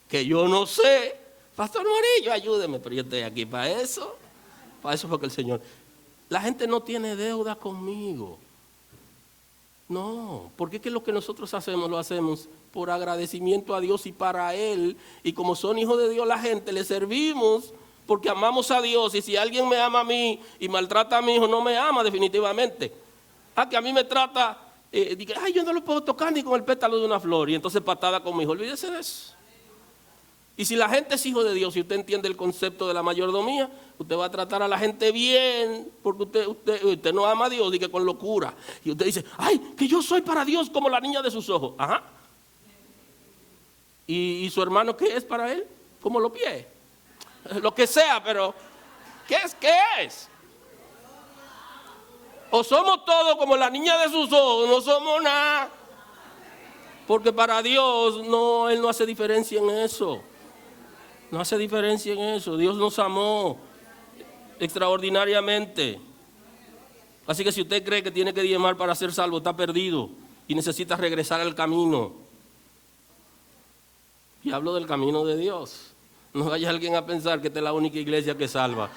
que yo no sé, Pastor Morillo, ayúdeme, pero yo estoy aquí para eso fue que el Señor. La gente no tiene deuda conmigo. No, porque es que lo que nosotros hacemos, lo hacemos por agradecimiento a Dios y para Él. Y como son hijos de Dios la gente, le servimos porque amamos a Dios. Y si alguien me ama a mí y maltrata a mi hijo, no me ama definitivamente. Que a mí me trata, ay, yo no lo puedo tocar ni con el pétalo de una flor. Y entonces patada con mi hijo, olvídese de eso. Y si la gente es hijo de Dios y usted entiende el concepto de la mayordomía, usted va a tratar a la gente bien, porque usted no ama a Dios y que con locura. Y usted dice, ay, que yo soy para Dios como la niña de sus ojos. Ajá. ¿Y su hermano qué es para él? Como los pies. Lo que sea, pero ¿qué es? ¿Qué es? O somos todos como la niña de sus ojos, no somos nada. Porque para Dios no, Él no hace diferencia en eso. No hace diferencia en eso. Dios nos amó extraordinariamente. Así que si usted cree que tiene que diezmar para ser salvo, está perdido y necesita regresar al camino. Y hablo del camino de Dios. No vaya alguien a pensar que esta es la única iglesia que salva.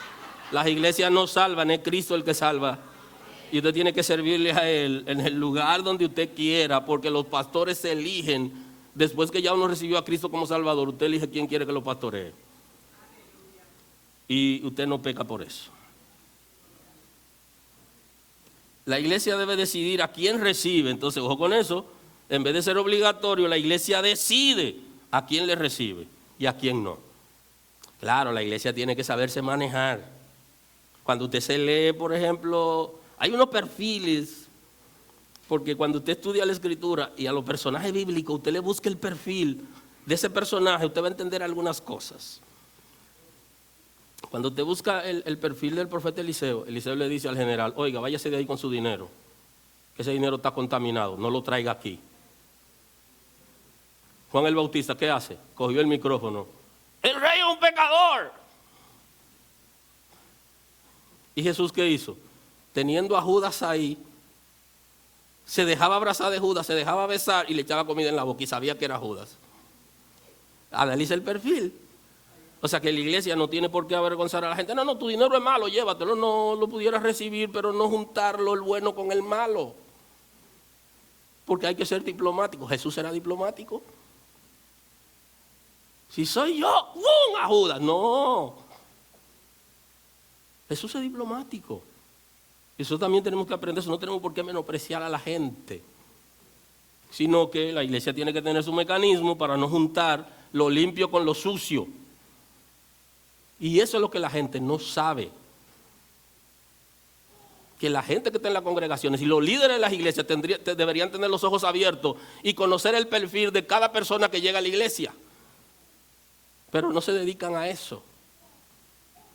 Las iglesias no salvan, es Cristo el que salva. Y usted tiene que servirle a Él en el lugar donde usted quiera, porque los pastores se eligen. Después que ya uno recibió a Cristo como Salvador, usted elige quién quiere que lo pastoree. Y usted no peca por eso. La iglesia debe decidir a quién recibe. Entonces, ojo con eso, en vez de ser obligatorio, la iglesia decide a quién le recibe y a quién no. Claro, la iglesia tiene que saberse manejar. Cuando usted se lee, por ejemplo, hay unos perfiles. Porque cuando usted estudia la Escritura y a los personajes bíblicos, usted le busca el perfil de ese personaje, usted va a entender algunas cosas. Cuando usted busca el perfil del profeta Eliseo, Eliseo le dice al general, oiga, váyase de ahí con su dinero, que ese dinero está contaminado, no lo traiga aquí. Juan el Bautista, ¿qué hace? Cogió el micrófono. El rey es un pecador. ¿Y Jesús qué hizo? Teniendo a Judas ahí, se dejaba abrazar de Judas, se dejaba besar y le echaba comida en la boca y sabía que era Judas. Analiza el perfil. O sea que la iglesia no tiene por qué avergonzar a la gente. No, tu dinero es malo, llévatelo. No lo pudieras recibir, pero no juntarlo el bueno con el malo. Porque hay que ser diplomático. Jesús era diplomático. Si soy yo, ¡bum! A Judas. No. Jesús es diplomático. Eso también tenemos que aprender, eso no tenemos por qué menospreciar a la gente, sino que la iglesia tiene que tener su mecanismo para no juntar lo limpio con lo sucio. Y eso es lo que la gente no sabe. Que la gente que está en las congregaciones y los líderes de las iglesias deberían tener los ojos abiertos y conocer el perfil de cada persona que llega a la iglesia. Pero no se dedican a eso,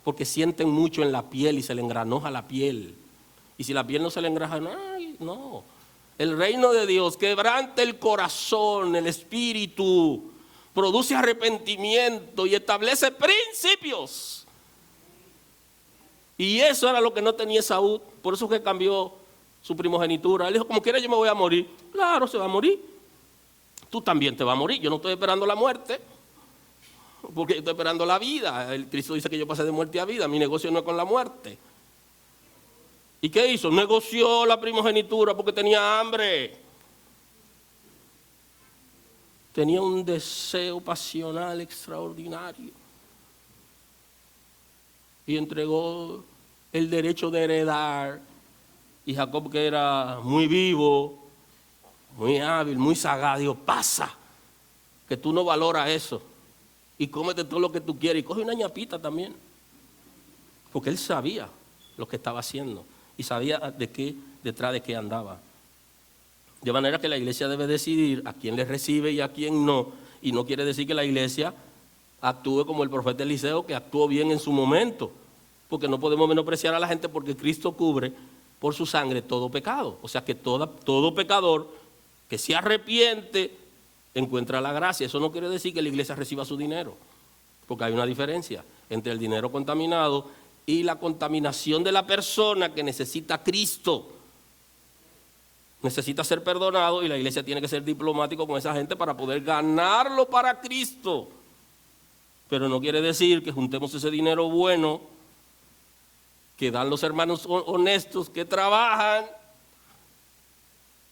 porque sienten mucho en la piel y se le engranoja la piel. Y si la piel no se le engraja, no. El reino de Dios quebranta el corazón, el espíritu, produce arrepentimiento y establece principios. Y eso era lo que no tenía Esaú, por eso que cambió su primogenitura. Él dijo, como quiera yo me voy a morir. Claro, se va a morir. Tú también te vas a morir. Yo no estoy esperando la muerte, porque yo estoy esperando la vida. El Cristo dice que yo pasé de muerte a vida. Mi negocio no es con la muerte. ¿Y qué hizo? Negoció la primogenitura porque tenía hambre. Tenía un deseo pasional extraordinario. Y entregó el derecho de heredar. Y Jacob, que era muy vivo, muy hábil, muy sagaz, dijo, pasa, que tú no valoras eso. Y cómete todo lo que tú quieres. Y coge una ñapita también. Porque él sabía lo que estaba haciendo. Y sabía detrás de qué andaba. De manera que la iglesia debe decidir a quién le recibe y a quién no. Y no quiere decir que la iglesia actúe como el profeta Eliseo, que actuó bien en su momento. Porque no podemos menospreciar a la gente, porque Cristo cubre por su sangre todo pecado. O sea que todo pecador que se arrepiente encuentra la gracia. Eso no quiere decir que la iglesia reciba su dinero. Porque hay una diferencia entre el dinero contaminado y la contaminación de la persona que necesita a Cristo. necesita ser perdonado y la iglesia tiene que ser diplomático con esa gente para poder ganarlo para Cristo. Pero no quiere decir que juntemos ese dinero bueno que dan los hermanos honestos que trabajan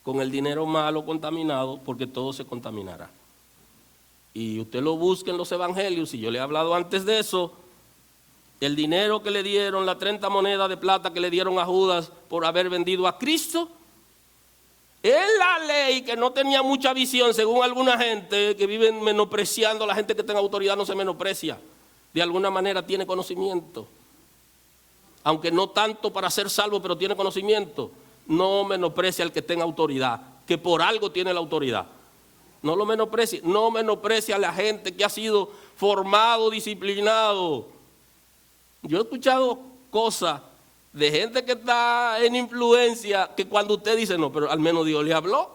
con el dinero malo contaminado, porque todo se contaminará. Y usted lo busca en los evangelios, y yo le he hablado antes de eso. El dinero que le dieron, las 30 monedas de plata que le dieron a Judas por haber vendido a Cristo, en la ley, que no tenía mucha visión, según alguna gente que vive menospreciando a la gente que tenga autoridad, no se menosprecia. De alguna manera tiene conocimiento. Aunque no tanto para ser salvo, pero tiene conocimiento. No menosprecia al que tenga autoridad, que por algo tiene la autoridad. No lo menosprecia, no menosprecia a la gente que ha sido formado, disciplinado. Yo he escuchado cosas de gente que está en influencia, que cuando usted dice, no, pero al menos Dios le habló.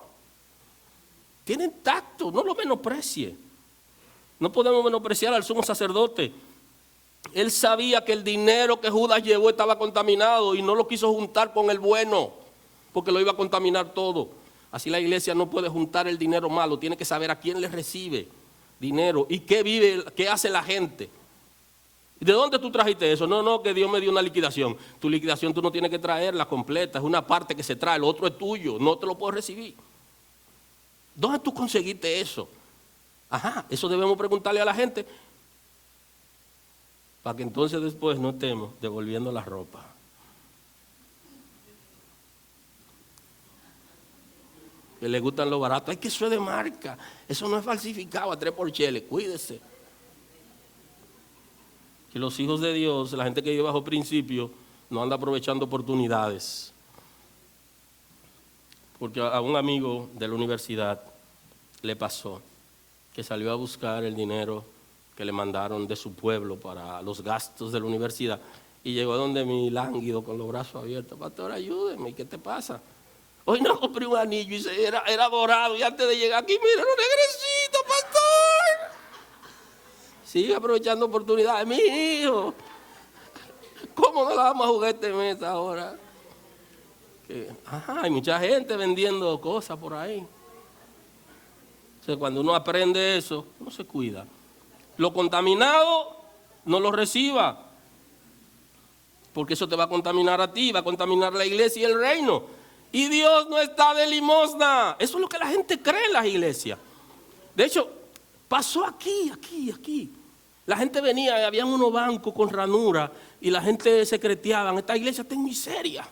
Tienen tacto, no lo menosprecie. No podemos menospreciar al sumo sacerdote. Él sabía que el dinero que Judas llevó estaba contaminado y no lo quiso juntar con el bueno, porque lo iba a contaminar todo. Así la iglesia no puede juntar el dinero malo, tiene que saber a quién le recibe dinero y qué hace la gente. ¿De dónde tú trajiste eso? No, que Dios me dio una liquidación. Tu liquidación tú no tienes que traerla completa, es una parte que se trae, el otro es tuyo, no te lo puedes recibir. ¿Dónde tú conseguiste eso? Ajá, eso debemos preguntarle a la gente, para que entonces después no estemos devolviendo la ropa. Que le gustan lo barato, ay, que eso es de marca, eso no es falsificado a 3 por chele, cuídese. Que los hijos de Dios, la gente que vive bajo principio, no anda aprovechando oportunidades. Porque a un amigo de la universidad le pasó que salió a buscar el dinero que le mandaron de su pueblo para los gastos de la universidad y llegó donde mi lánguido con los brazos abiertos. Pastor, ayúdeme, ¿qué te pasa? Hoy no compré un anillo y era dorado y antes de llegar aquí, mira, un negrecito, pastor. Sigue aprovechando oportunidades, mi hijo. ¿Cómo no la vamos a jugar este mes ahora? Hay mucha gente vendiendo cosas por ahí. Entonces, cuando uno aprende eso, uno se cuida. Lo contaminado, no lo reciba. Porque eso te va a contaminar a ti, va a contaminar la iglesia y el reino. Y Dios no está de limosna. Eso es lo que la gente cree en las iglesias. De hecho, pasó aquí. La gente venía y había unos bancos con ranura y la gente secreteaba. Esta iglesia está en miseria.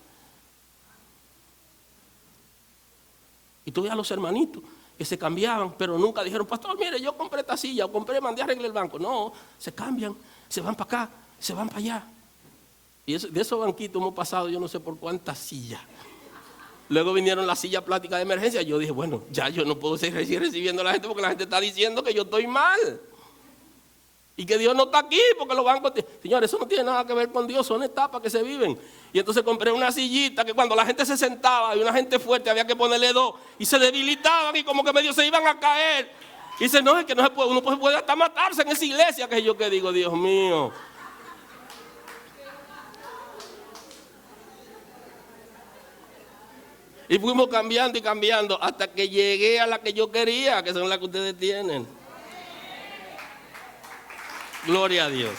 Y tú veías a los hermanitos que se cambiaban, pero nunca dijeron, pastor, mire, yo compré esta silla o mandé a arreglar el banco. No, se cambian, se van para acá, se van para allá. Y de esos banquitos hemos pasado yo no sé por cuántas sillas. Luego vinieron las sillas plásticas de emergencia. Yo dije, bueno, ya yo no puedo seguir recibiendo a la gente porque la gente está diciendo que yo estoy mal. Y que Dios no está aquí porque los bancos... Señores, eso no tiene nada que ver con Dios, son etapas que se viven. Y entonces compré una sillita que cuando la gente se sentaba y una gente fuerte había que ponerle 2 y se debilitaban y como que medio se iban a caer. Y dice, no, es que no se puede, uno puede hasta matarse en esa iglesia, que yo que digo, Dios mío. Y fuimos cambiando y cambiando hasta que llegué a la que yo quería, que son las que ustedes tienen. Gloria a Dios.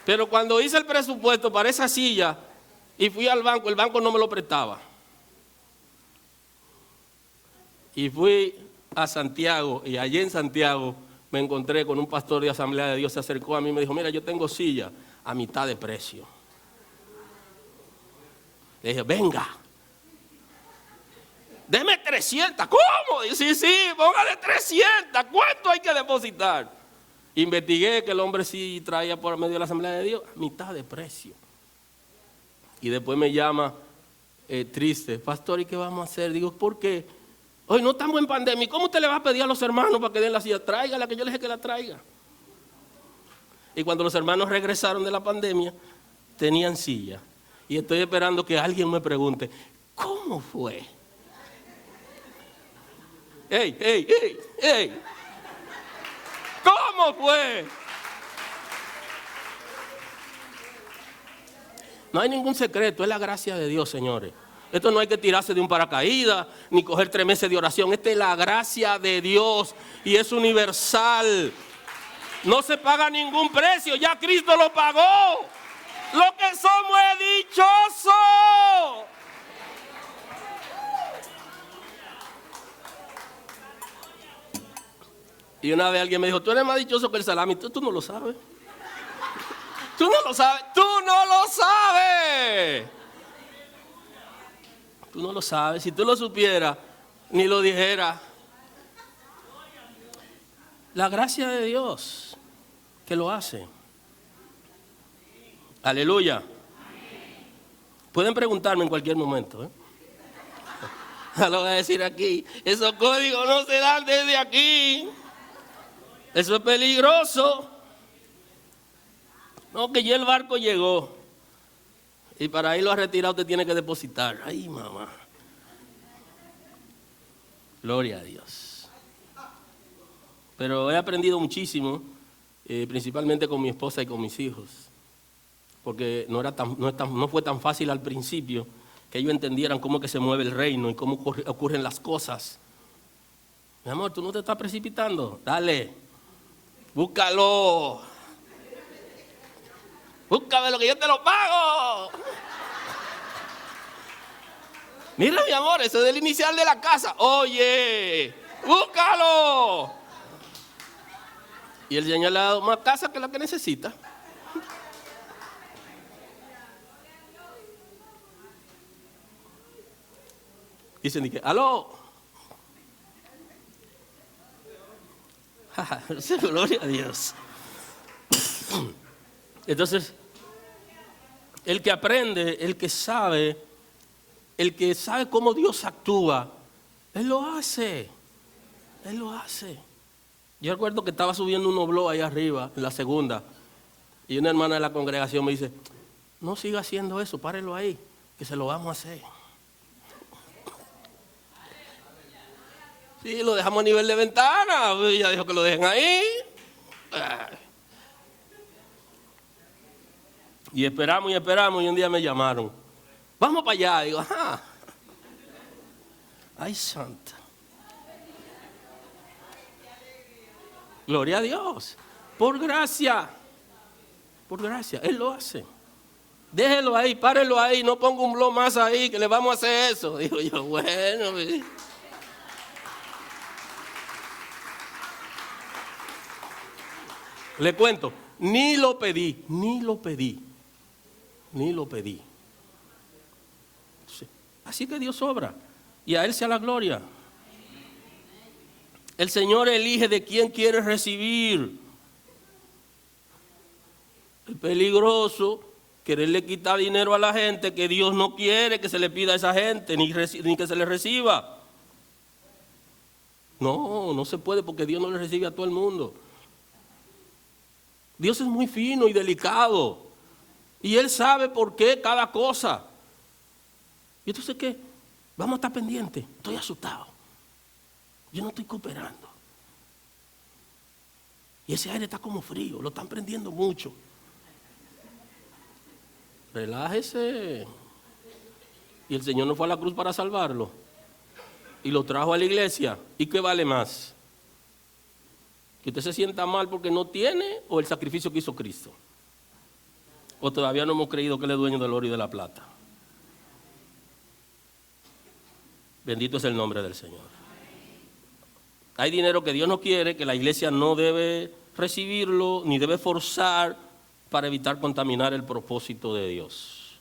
Pero cuando hice el presupuesto para esa silla y fui al banco, el banco no me lo prestaba. Y fui a Santiago y allí en Santiago me encontré con un pastor de Asamblea de Dios, se acercó a mí y me dijo, mira, yo tengo silla a mitad de precio. Le dije, venga, deme 300. ¿Cómo? Sí, póngale 300. ¿Cuánto hay que depositar? Investigué que el hombre sí traía por medio de la Asamblea de Dios a mitad de precio. Y después me llama triste, pastor, ¿y qué vamos a hacer? Digo, ¿por qué? Hoy no estamos en pandemia. ¿Cómo usted le va a pedir a los hermanos para que den la silla? Tráigala, que yo les dije que la traiga. Y cuando los hermanos regresaron de la pandemia, tenían silla. Y estoy esperando que alguien me pregunte, ¿cómo fue? ¡Ey! ¿Cómo fue? No hay ningún secreto, es la gracia de Dios, señores. Esto no hay que tirarse de un paracaídas, ni coger 3 meses de oración. Esta es la gracia de Dios y es universal. No se paga ningún precio, ya Cristo lo pagó. Lo que somos es dichosos. Y una vez alguien me dijo, tú eres más dichoso que el salami. Tú no lo sabes. Tú no lo sabes. Tú no lo sabes. Tú no lo sabes. Si tú lo supieras, ni lo dijeras. La gracia de Dios que lo hace. Aleluya. Pueden preguntarme en cualquier momento, ¿eh? Lo voy a decir aquí. Esos códigos no se dan desde aquí. Eso es peligroso. No, que ya el barco llegó. Y para irlo a retirar usted tiene que depositar. Ay, mamá. Gloria a Dios. Pero he aprendido muchísimo, principalmente con mi esposa y con mis hijos. Porque no fue tan fácil al principio que ellos entendieran cómo que se mueve el reino y cómo ocurren las cosas. Mi amor, tú no te estás precipitando. Dale. Búscalo. Búscame lo que yo te lo pago. Mira, mi amor, eso es el inicial de la casa. Oye, búscalo. Y el Señor le ha dado más casa que la que necesita. Dicen que, aló. Gloria a Dios. Entonces, el que aprende, el que sabe cómo Dios actúa, Él lo hace. Él lo hace. Yo recuerdo que estaba subiendo un obló ahí arriba, en la segunda, y una hermana de la congregación me dice, no siga haciendo eso, párelo ahí, que se lo vamos a hacer. Sí, lo dejamos a nivel de ventana, ya dijo que lo dejen ahí. Y esperamos y un día me llamaron. Vamos para allá. Digo, ajá. Ay, santa. Gloria a Dios. Por gracia. Por gracia. Él lo hace. Déjelo ahí, párelo ahí, no ponga un blog más ahí, que le vamos a hacer eso. Digo yo, bueno. Le cuento, ni lo pedí. Así que Dios obra y a Él sea la gloria. El Señor elige de quién quiere recibir. Es peligroso quererle quitar dinero a la gente que Dios no quiere que se le pida a esa gente, ni que se le reciba. No se puede porque Dios no le recibe a todo el mundo. Dios es muy fino y delicado. Y Él sabe por qué cada cosa. Y entonces, ¿qué? Vamos a estar pendientes. Estoy asustado. Yo no estoy cooperando. Y ese aire está como frío. Lo están prendiendo mucho. Relájese. Y el Señor no fue a la cruz para salvarlo. Y lo trajo a la iglesia. ¿Y qué vale más? ¿Que usted se sienta mal porque no tiene o el sacrificio que hizo Cristo? ¿O todavía no hemos creído que Él es dueño del oro y de la plata? Bendito es el nombre del Señor. Hay dinero que Dios no quiere, que la iglesia no debe recibirlo, ni debe forzar para evitar contaminar el propósito de Dios.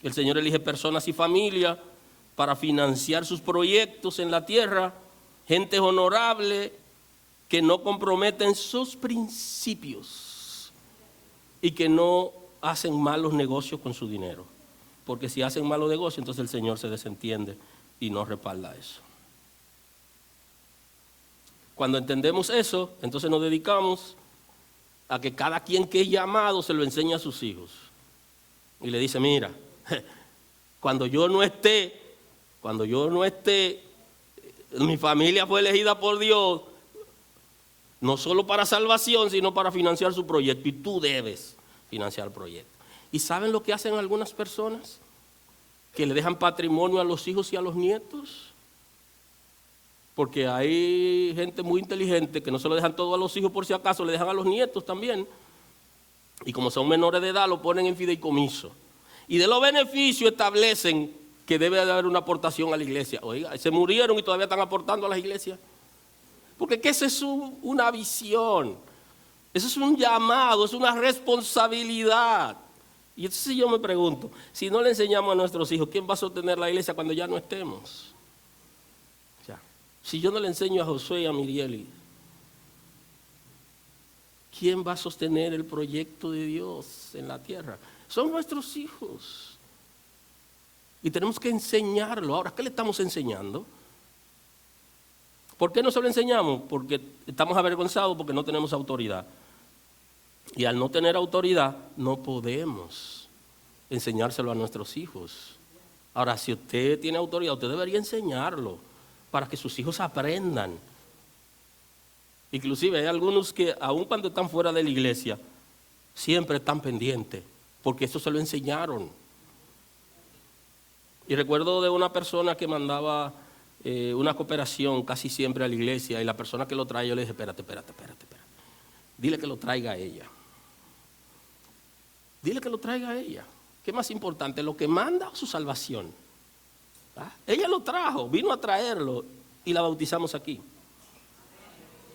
El Señor elige personas y familias para financiar sus proyectos en la tierra, gente honorable, que no comprometen sus principios y que no hacen malos negocios con su dinero. Porque si hacen malos negocios, entonces el Señor se desentiende y no respalda eso. Cuando entendemos eso, entonces nos dedicamos a que cada quien que es llamado se lo enseñe a sus hijos. Y le dice, mira, cuando yo no esté, mi familia fue elegida por Dios, no solo para salvación, sino para financiar su proyecto. Y tú debes financiar el proyecto. ¿Y saben lo que hacen algunas personas? Que le dejan patrimonio a los hijos y a los nietos. Porque hay gente muy inteligente que no se lo dejan todo a los hijos por si acaso, le dejan a los nietos también. Y como son menores de edad, lo ponen en fideicomiso. Y de los beneficios establecen que debe de haber una aportación a la iglesia. Oiga, se murieron y todavía están aportando a la iglesia. Porque que esa es una visión. Eso es un llamado, es una responsabilidad. Y entonces yo me pregunto, si no le enseñamos a nuestros hijos, ¿quién va a sostener la iglesia cuando ya no estemos? Si yo no le enseño a Josué y a Mirieli, ¿quién va a sostener el proyecto de Dios en la tierra? Son nuestros hijos. Y tenemos que enseñarlo. Ahora, ¿qué le estamos enseñando? ¿Por qué no se lo enseñamos? Porque estamos avergonzados porque no tenemos autoridad. Y al no tener autoridad, no podemos enseñárselo a nuestros hijos. Ahora, si usted tiene autoridad, usted debería enseñarlo para que sus hijos aprendan. Inclusive hay algunos que aun cuando están fuera de la iglesia, siempre están pendientes, porque eso se lo enseñaron. Y recuerdo de una persona que mandaba una cooperación casi siempre a la iglesia, y la persona que lo trae, yo le dije, espérate. Dile que lo traiga a ella. Dile que lo traiga a ella. ¿Qué más importante, lo que manda o su salvación? ¿Ah? Ella lo trajo, vino a traerlo y la bautizamos aquí.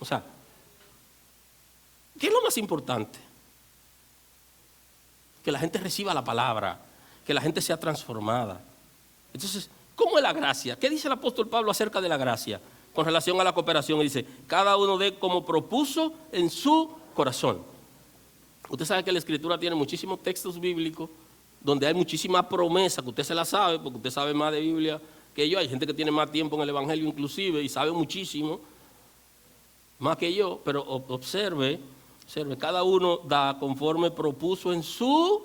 O sea, ¿qué es lo más importante? Que la gente reciba la palabra, que la gente sea transformada. Entonces, ¿cómo es la gracia? ¿Qué dice el apóstol Pablo acerca de la gracia? Con relación a la cooperación, dice, cada uno dé como propuso en su corazón. Usted sabe que la Escritura tiene muchísimos textos bíblicos donde hay muchísimas promesas, que usted se las sabe, porque usted sabe más de Biblia que yo. Hay gente que tiene más tiempo en el Evangelio inclusive y sabe muchísimo, más que yo, pero observe, cada uno da conforme propuso en su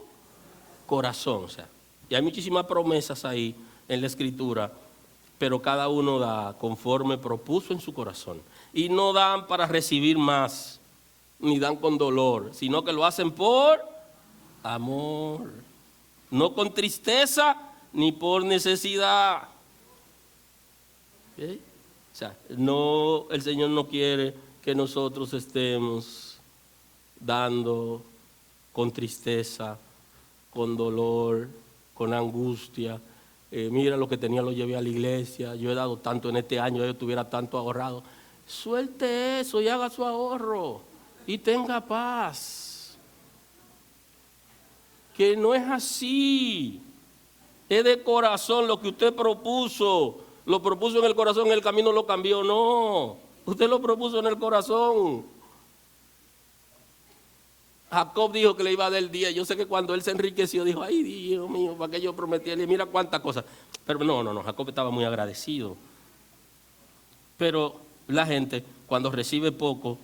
corazón. O sea, y hay muchísimas promesas ahí en la Escritura, pero cada uno da conforme propuso en su corazón. Y no dan para recibir más, ni dan con dolor, sino que lo hacen por amor. No con tristeza ni por necesidad. ¿Okay? O sea, no, el Señor no quiere que nosotros estemos dando con tristeza, con dolor, con angustia. Mira lo que tenía, lo llevé a la iglesia, yo he dado tanto en este año, yo tuviera tanto ahorrado. Suelte eso y haga su ahorro y tenga paz. Que no es así, es de corazón lo que usted propuso, lo propuso en el corazón, en el camino lo cambió, no, usted lo propuso en el corazón. Jacob dijo que le iba a dar el día, yo sé que cuando él se enriqueció dijo, ay Dios mío, ¿para qué yo prometí? Y mira cuántas cosas, pero no, Jacob estaba muy agradecido. Pero la gente cuando recibe poco,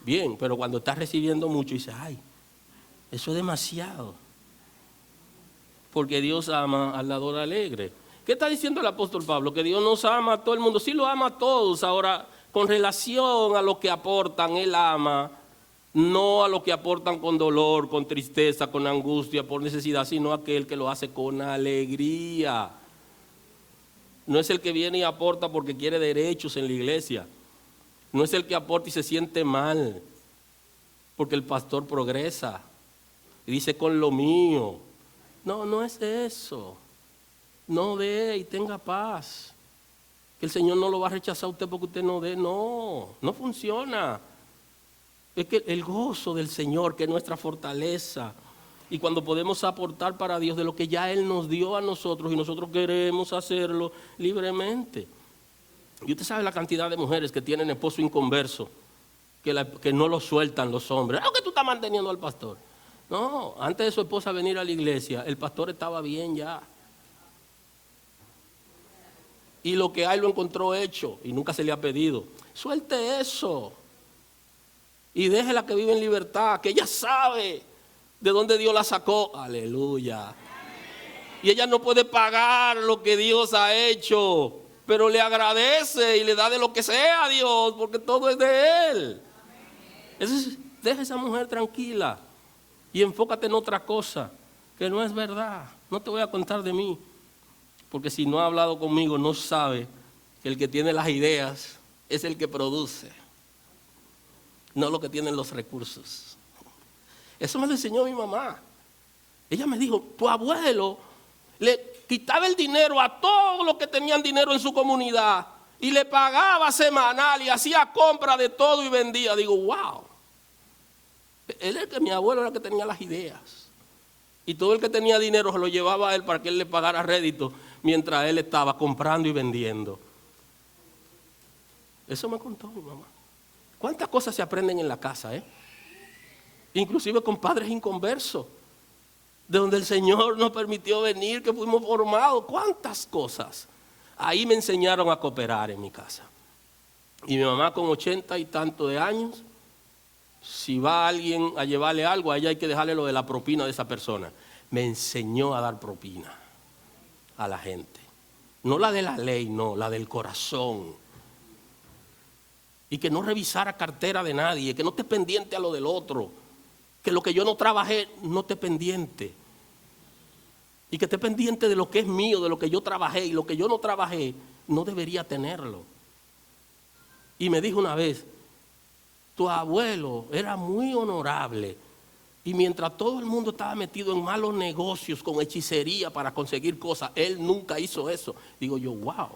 bien, pero cuando está recibiendo mucho dice, ay, eso es demasiado. Porque Dios ama al dador alegre. ¿Qué está diciendo el apóstol Pablo? Que Dios nos ama a todo el mundo. Sí lo ama a todos. Ahora, con relación a lo que aportan, Él ama, no a lo que aportan con dolor, con tristeza, con angustia, por necesidad, sino a aquel que lo hace con alegría. No es el que viene y aporta porque quiere derechos en la iglesia. No es el que aporta y se siente mal porque el pastor progresa y dice con lo mío. No es eso. No dé y tenga paz. Que el Señor no lo va a rechazar a usted porque usted no dé. No funciona. Es que el gozo del Señor, que es nuestra fortaleza, y cuando podemos aportar para Dios de lo que ya Él nos dio a nosotros y nosotros queremos hacerlo libremente. Y usted sabe la cantidad de mujeres que tienen esposo inconverso, que no lo sueltan los hombres. ¿Qué tú estás manteniendo al pastor? No, antes de su esposa venir a la iglesia, el pastor estaba bien ya. Y lo que hay lo encontró hecho y nunca se le ha pedido. Suelte eso. Y déjela que vive en libertad, que ella sabe de dónde Dios la sacó. Aleluya. Y ella no puede pagar lo que Dios ha hecho, pero le agradece y le da de lo que sea a Dios, porque todo es de Él. Entonces, deja a esa mujer tranquila. y enfócate en otra cosa, que no es verdad. No te voy a contar de mí, porque si no ha hablado conmigo no sabe que el que tiene las ideas es el que produce, no lo que tienen los recursos. Eso me lo enseñó mi mamá. Ella me dijo, tu abuelo le quitaba el dinero a todos los que tenían dinero en su comunidad y le pagaba semanal y hacía compra de todo y vendía. Digo, wow. Mi abuelo era el que tenía las ideas. Y todo el que tenía dinero se lo llevaba a él para que él le pagara rédito mientras él estaba comprando y vendiendo. Eso me contó mi mamá. ¿Cuántas cosas se aprenden en la casa, Inclusive con padres inconversos, de donde el Señor nos permitió venir, que fuimos formados. ¿Cuántas cosas? Ahí me enseñaron a cooperar en mi casa. Y mi mamá con 80 y tantos de años, si va alguien a llevarle algo, a ella hay que dejarle lo de la propina de esa persona. Me enseñó a dar propina a la gente. No la de la ley, no, la del corazón. Y que no revisara cartera de nadie, que no esté pendiente a lo del otro. Que lo que yo no trabajé, no esté pendiente. Y que esté pendiente de lo que es mío, de lo que yo trabajé. Y lo que yo no trabajé, no debería tenerlo. Y me dijo una vez, tu abuelo era muy honorable. Y mientras todo el mundo estaba metido en malos negocios, con hechicería para conseguir cosas, él nunca hizo eso. Digo yo, wow.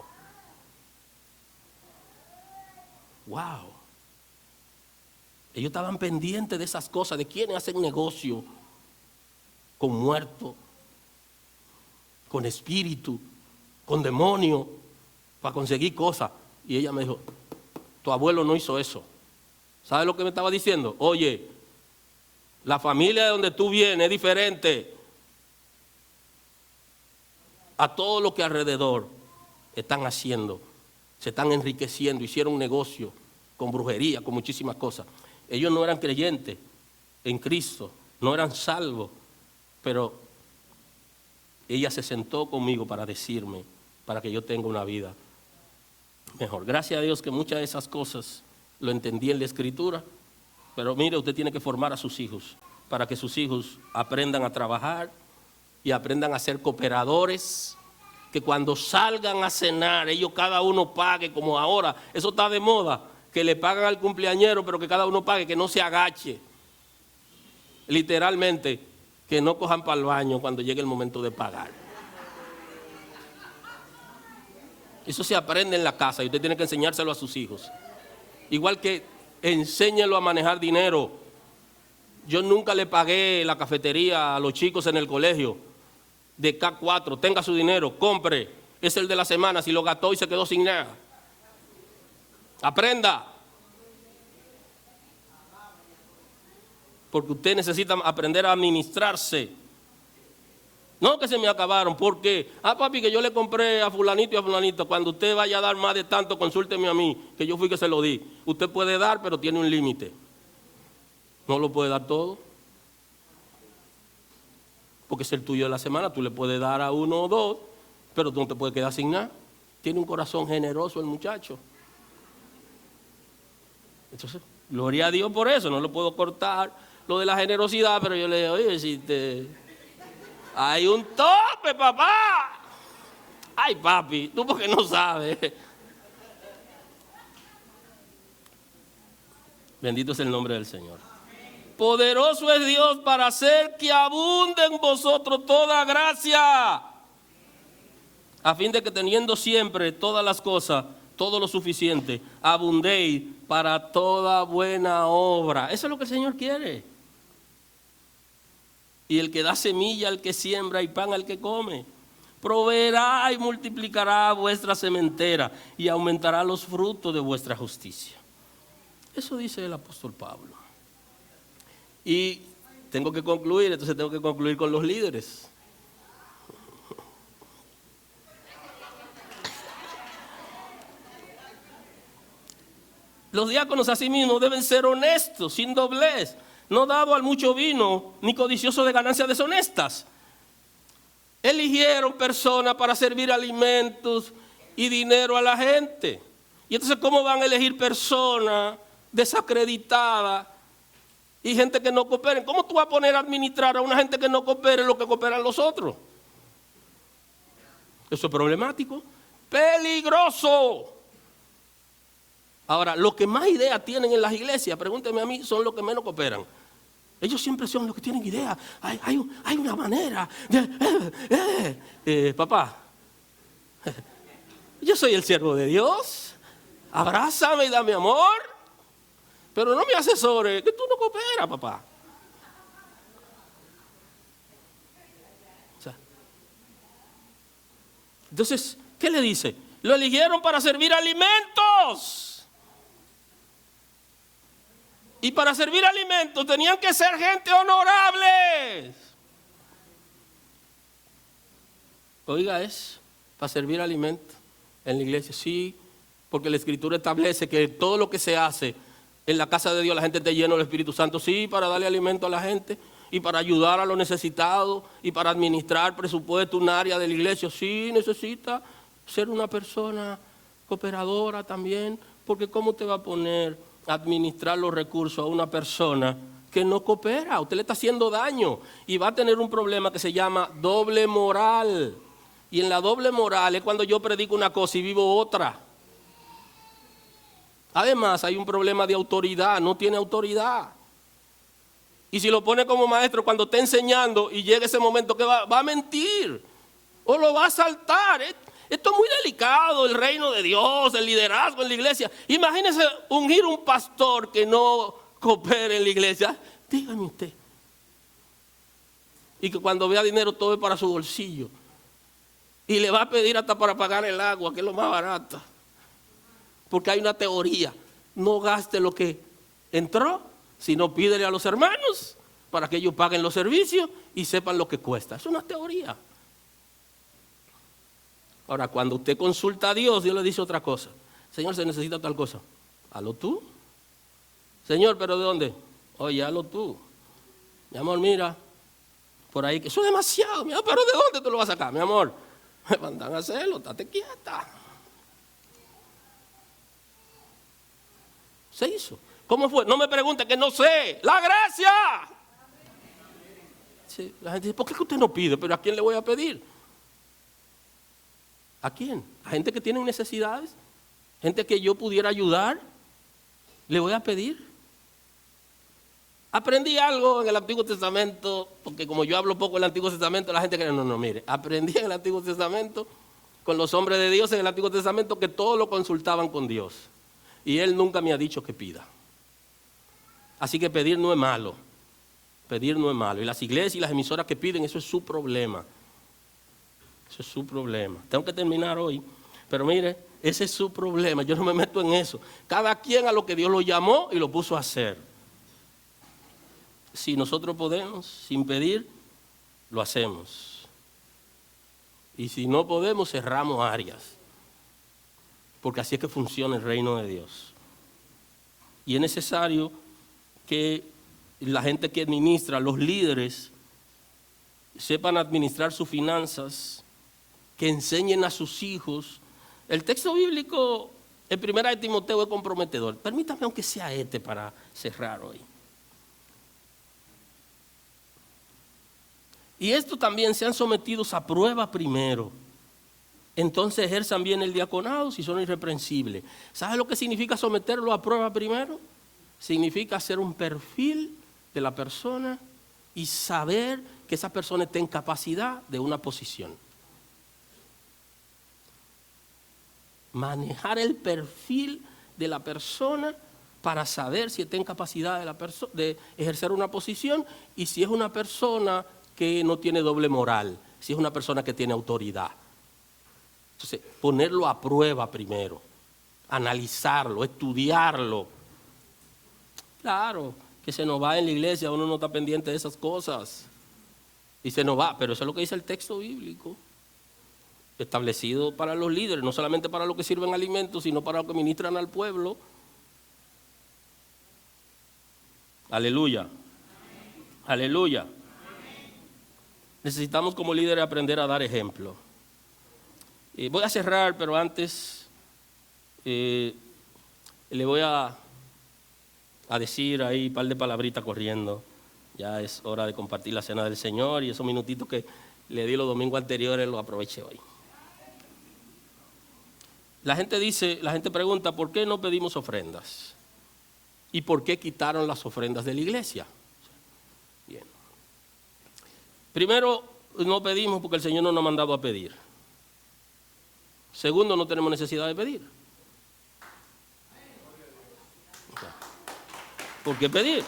Wow. Ellos estaban pendientes de esas cosas, de quienes hacen negocio con muertos, con espíritu, con demonio, para conseguir cosas. Y ella me dijo, tu abuelo no hizo eso. ¿Sabes lo que me estaba diciendo? Oye, la familia de donde tú vienes es diferente a todo lo que alrededor están haciendo. Se están enriqueciendo, hicieron un negocio con brujería, con muchísimas cosas. Ellos no eran creyentes en Cristo, no eran salvos, pero ella se sentó conmigo para decirme, para que yo tenga una vida mejor. Gracias a Dios que muchas de esas cosas lo entendí en la Escritura, pero mire, usted tiene que formar a sus hijos para que sus hijos aprendan a trabajar y aprendan a ser cooperadores, que cuando salgan a cenar, ellos cada uno pague, como ahora, eso está de moda, que le pagan al cumpleañero, pero que cada uno pague, que no se agache. Literalmente, que no cojan para el baño cuando llegue el momento de pagar. Eso se aprende en la casa y usted tiene que enseñárselo a sus hijos. Igual que enséñelo a manejar dinero. Yo nunca le pagué la cafetería a los chicos en el colegio de K4. Tenga su dinero, compre. Es el de la semana, si lo gastó y se quedó sin nada. Aprenda. Porque usted necesita aprender a administrarse. No que se me acabaron, porque, papi, que yo le compré a fulanito y a fulanito. Cuando usted vaya a dar más de tanto, consúlteme a mí, que yo fui que se lo di. Usted puede dar, pero tiene un límite. No lo puede dar todo. Porque es el tuyo de la semana, tú le puedes dar a uno o dos, pero tú no te puedes quedar sin nada. Tiene un corazón generoso el muchacho. Entonces, gloria a Dios por eso, no lo puedo cortar lo de la generosidad, pero yo le digo, oye, si te... hay un tope, papá. Ay, papi, tú porque no sabes. Bendito es el nombre del Señor. Poderoso es Dios para hacer que abunde en vosotros toda gracia, a fin de que teniendo siempre todas las cosas, todo lo suficiente, abundéis para toda buena obra. Eso es lo que el Señor quiere. Y el que da semilla al que siembra y pan al que come, proveerá y multiplicará vuestra sementera y aumentará los frutos de vuestra justicia. Eso dice el apóstol Pablo. Y tengo que concluir, entonces tengo que concluir con los líderes. Los diáconos asimismo deben ser honestos, sin doblez, no dado al mucho vino, ni codicioso de ganancias deshonestas. Eligieron personas para servir alimentos y dinero a la gente. Y entonces, ¿cómo van a elegir personas desacreditadas y gente que no cooperen. ¿Cómo tú vas a poner a administrar a una gente que no coopere lo que cooperan los otros? Eso es problemático, peligroso. Ahora, los que más ideas tienen en las iglesias, pregúnteme a mí, son los que menos cooperan. Ellos siempre son los que tienen ideas. Hay una manera de... papá, yo soy el siervo de Dios. Abrázame y dame amor. Pero no me asesores, que tú no cooperas, papá. O sea, entonces, ¿qué le dice? Lo eligieron para servir alimentos. Y para servir alimentos tenían que ser gente honorable. Oiga, es para servir alimentos en la iglesia, sí, porque la Escritura establece que todo lo que se hace en la casa de Dios, la gente esté llena del Espíritu Santo, sí, para darle alimento a la gente y para ayudar a los necesitados y para administrar presupuesto, un área de la iglesia, sí, necesita ser una persona cooperadora también, porque ¿cómo te va a poner a administrar los recursos a una persona que no coopera? Usted le está haciendo daño y va a tener un problema que se llama doble moral. Y en la doble moral es cuando yo predico una cosa y vivo otra. Además, hay un problema de autoridad, no tiene autoridad. Y si lo pone como maestro, cuando está enseñando y llega ese momento, que va a mentir o lo va a saltar. Esto es muy delicado, el reino de Dios, el liderazgo en la iglesia. Imagínese ungir un pastor que no coopere en la iglesia. Dígame usted. Y que cuando vea dinero todo es para su bolsillo. Y le va a pedir hasta para pagar el agua, que es lo más barato. Porque hay una teoría. No gaste lo que entró, sino pídele a los hermanos para que ellos paguen los servicios y sepan lo que cuesta. Es una teoría. Ahora, cuando usted consulta a Dios, Dios le dice otra cosa. Señor, se necesita tal cosa. Hazlo tú. Señor, ¿pero de dónde? Oye, hazlo tú. Mi amor, mira, por ahí, que eso es demasiado. Mi amor, ¿pero de dónde tú lo vas a sacar? Mi amor, me mandan a hacerlo, estate quieta. Se hizo. ¿Cómo fue? No me pregunte, que no sé. ¡La gracia! Sí, la gente dice, ¿por qué que usted no pide? ¿Pero a quién le voy a pedir? ¿A quién? ¿A gente que tiene necesidades? ¿Gente que yo pudiera ayudar? ¿Le voy a pedir? Aprendí algo en el Antiguo Testamento, porque como yo hablo poco del Antiguo Testamento, la gente cree, no, mire, aprendí en el Antiguo Testamento, con los hombres de Dios en el Antiguo Testamento, que todo lo consultaban con Dios. Y Él nunca me ha dicho que pida. Así que pedir no es malo. Pedir no es malo. Y las iglesias y las emisoras que piden, eso es su problema. Eso es su problema. Tengo que terminar hoy. Pero mire, ese es su problema. Yo no me meto en eso. Cada quien a lo que Dios lo llamó y lo puso a hacer. Si nosotros podemos, sin pedir, lo hacemos. Y si no podemos, cerramos áreas. Porque así es que funciona el reino de Dios. Y es necesario que la gente que administra, los líderes, sepan administrar sus finanzas, que enseñen a sus hijos. El texto bíblico, en 1 Timoteo, es comprometedor. Permítame aunque sea para cerrar hoy. Y estos también sean sometidos a prueba primero. Entonces ejerzan bien el diaconado si son irreprensibles. ¿Sabe lo que significa someterlo a prueba primero? Significa hacer un perfil de la persona y saber que esa persona está en capacidad de una posición. Manejar el perfil de la persona para saber si está en capacidad de ejercer una posición y si es una persona que no tiene doble moral, si es una persona que tiene autoridad. Entonces, ponerlo a prueba primero, analizarlo, estudiarlo. Claro, que se nos va en la iglesia, uno no está pendiente de esas cosas. Y se nos va, pero eso es lo que dice el texto bíblico. Establecido para los líderes, no solamente para los que sirven alimentos, sino para los que ministran al pueblo. Aleluya. Amén. Aleluya. Amén. Necesitamos como líderes aprender a dar ejemplo. Voy a cerrar, pero antes le voy a a decir ahí un par de palabritas corriendo. Ya es hora de compartir la cena del Señor y esos minutitos que le di los domingos anteriores los aproveché hoy. La gente pregunta, ¿por qué no pedimos ofrendas? ¿Y por qué quitaron las ofrendas de la iglesia? Bien. Primero, no pedimos porque el Señor no nos ha mandado a pedir. Segundo, no tenemos necesidad de pedir. ¿Por qué pedir?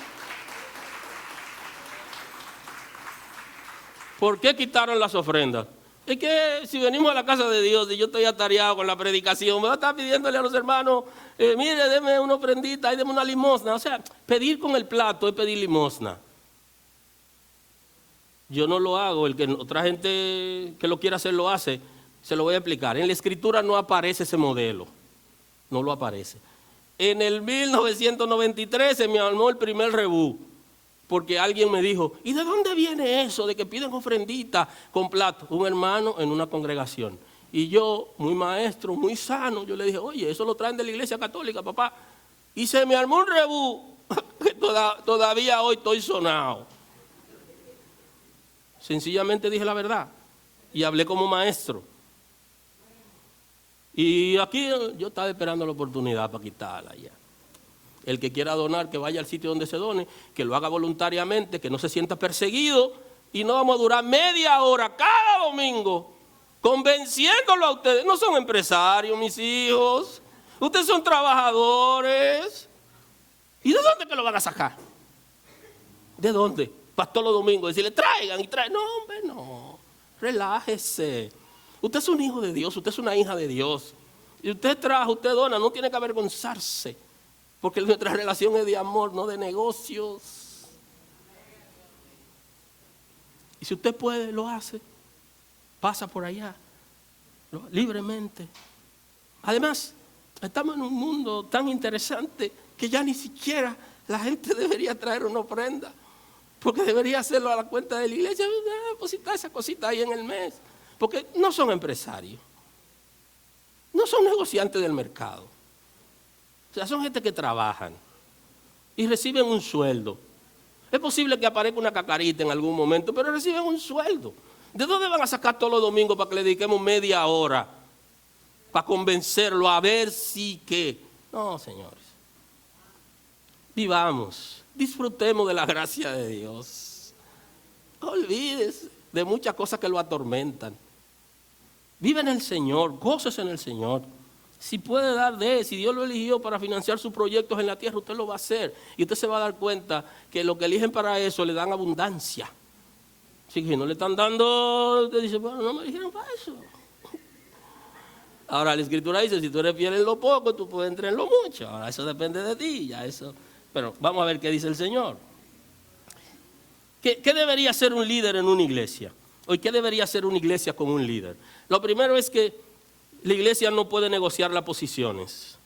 ¿Por qué quitaron las ofrendas? Es que si venimos a la casa de Dios y yo estoy atareado con la predicación, me va a estar pidiéndole a los hermanos, mire, deme una ofrendita y deme una limosna. O sea, pedir con el plato es pedir limosna. Yo no lo hago, el que otra gente que lo quiera hacer lo hace. Se lo voy a explicar. En la Escritura no aparece ese modelo, no lo aparece. En el 1993 se me armó el primer rebú, porque alguien me dijo, ¿y de dónde viene eso de que piden ofrendita con plato? Un hermano en una congregación. Y yo, muy maestro, muy sano, yo le dije, oye, eso lo traen de la iglesia católica, papá. Y se me armó un rebú, que todavía hoy estoy sonado. Sencillamente dije la verdad y hablé como maestro. Y aquí yo estaba esperando la oportunidad para quitarla ya. El que quiera donar, que vaya al sitio donde se done, que lo haga voluntariamente, que no se sienta perseguido, y no vamos a durar media hora cada domingo convenciéndolo a ustedes. No son empresarios, mis hijos, ustedes son trabajadores. ¿Y de dónde que lo van a sacar? ¿De dónde? Pastor los domingos, decirle traigan y traigan. No, hombre, no, relájese. Usted es un hijo de Dios, usted es una hija de Dios. Y usted trabaja, usted dona, no tiene que avergonzarse. Porque nuestra relación es de amor, no de negocios. Y si usted puede, lo hace. Pasa por allá, libremente. Además, estamos en un mundo tan interesante que ya ni siquiera la gente debería traer una ofrenda. Porque debería hacerlo a la cuenta de la iglesia, depositar esa cosita ahí en el mes. Porque no son empresarios, no son negociantes del mercado. O sea, son gente que trabajan y reciben un sueldo. Es posible que aparezca una cacarita en algún momento, pero reciben un sueldo. ¿De dónde van a sacar todos los domingos para que le dediquemos media hora para convencerlo a ver si qué? No, señores. Vivamos, disfrutemos de la gracia de Dios. Olvídese de muchas cosas que lo atormentan. Vive en el Señor, gócese en el Señor. Si puede dar si Dios lo eligió para financiar sus proyectos en la tierra, usted lo va a hacer. Y usted se va a dar cuenta que lo que eligen para eso le dan abundancia. Así que no le están dando, usted dice, bueno, no me eligieron para eso. Ahora la Escritura dice, si tú eres fiel en lo poco, tú puedes entrar en lo mucho. Ahora eso depende de ti, ya eso. Pero vamos a ver qué dice el Señor. ¿Qué debería ser un líder en una iglesia? ¿O qué debería ser una iglesia con un líder? Lo primero es que la iglesia no puede negociar las posiciones.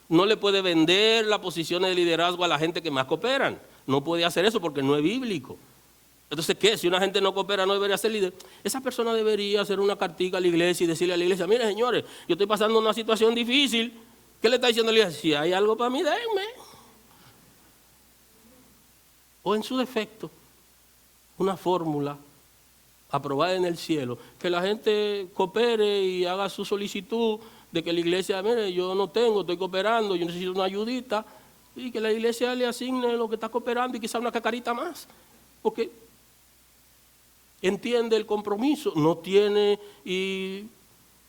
No le puede vender las posiciones de liderazgo a la gente que más cooperan. No puede hacer eso porque no es bíblico. Entonces, ¿qué? Si una gente no coopera, no debería ser líder. Esa persona debería hacer una cartica a la iglesia y decirle a la iglesia, mire, señores, yo estoy pasando una situación difícil. ¿Qué le está diciendo a la iglesia? Si hay algo para mí, denme. O en su defecto, una fórmula aprobada en el cielo, que la gente coopere y haga su solicitud de que la iglesia, mire, yo no tengo, estoy cooperando, yo necesito una ayudita, y que la iglesia le asigne lo que está cooperando y quizá una cacarita más, porque entiende el compromiso, no tiene, y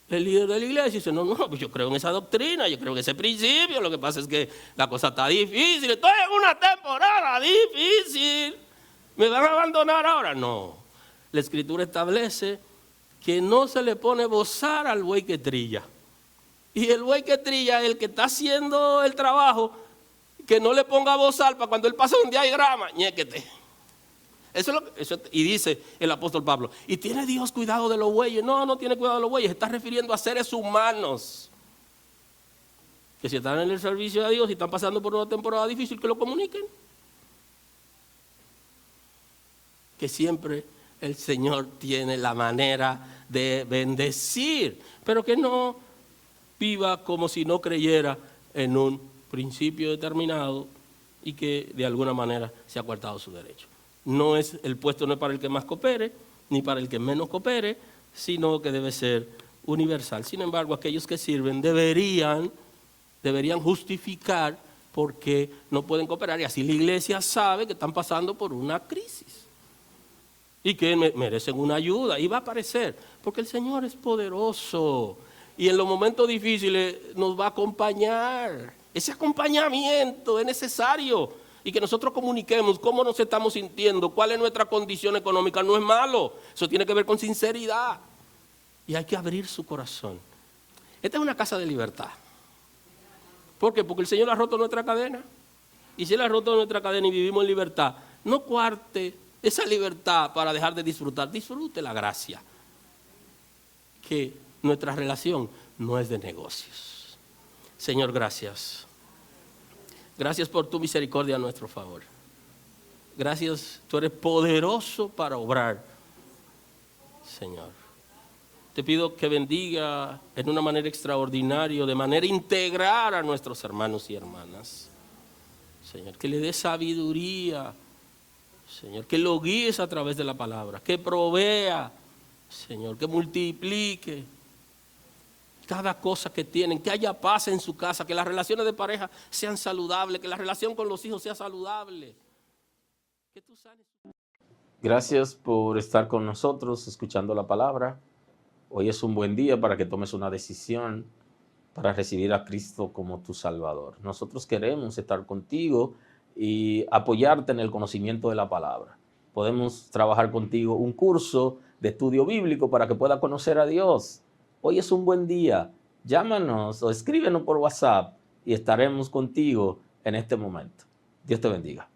el líder de la iglesia dice, no, pues yo creo en esa doctrina, yo creo en ese principio, lo que pasa es que la cosa está difícil, estoy en una temporada difícil, ¿me van a abandonar ahora? No. La Escritura establece que no se le pone bozar al buey que trilla. Y el buey que trilla es el que está haciendo el trabajo, que no le ponga bozal para cuando él pasa un diagrama, ñéquete. Y dice el apóstol Pablo, ¿y tiene Dios cuidado de los bueyes? No, no tiene cuidado de los bueyes, está refiriendo a seres humanos. Que si están en el servicio de Dios y están pasando por una temporada difícil, que lo comuniquen. Que siempre el Señor tiene la manera de bendecir, pero que no viva como si no creyera en un principio determinado y que de alguna manera se ha coartado su derecho. No es, el puesto no es para el que más coopere, ni para el que menos coopere, sino que debe ser universal. Sin embargo, aquellos que sirven deberían justificar por qué no pueden cooperar, y así la iglesia sabe que están pasando por una crisis y que merecen una ayuda, y va a aparecer, porque el Señor es poderoso y en los momentos difíciles nos va a acompañar. Ese acompañamiento es necesario, y que nosotros comuniquemos cómo nos estamos sintiendo, cuál es nuestra condición económica, no es malo, eso tiene que ver con sinceridad, y hay que abrir su corazón. Esta es una casa de libertad. ¿Por qué? Porque el Señor ha roto nuestra cadena, y si Él ha roto nuestra cadena y vivimos en libertad, no cuarte esa libertad para dejar de disfrutar, disfrute la gracia, que nuestra relación no es de negocios. Señor, gracias. Gracias por tu misericordia a nuestro favor. Gracias, tú eres poderoso para obrar, Señor. Te pido que bendiga en una manera extraordinaria, de manera integral a nuestros hermanos y hermanas. Señor, que le dé sabiduría, Señor, que lo guíes a través de la palabra, que provea, Señor, que multiplique cada cosa que tienen, que haya paz en su casa, que las relaciones de pareja sean saludables, que la relación con los hijos sea saludable. Que tú sanes. Gracias por estar con nosotros escuchando la palabra. Hoy es un buen día para que tomes una decisión para recibir a Cristo como tu Salvador. Nosotros queremos estar contigo y apoyarte en el conocimiento de la palabra. Podemos trabajar contigo un curso de estudio bíblico para que puedas conocer a Dios. Hoy es un buen día. Llámanos o escríbenos por WhatsApp y estaremos contigo en este momento. Dios te bendiga.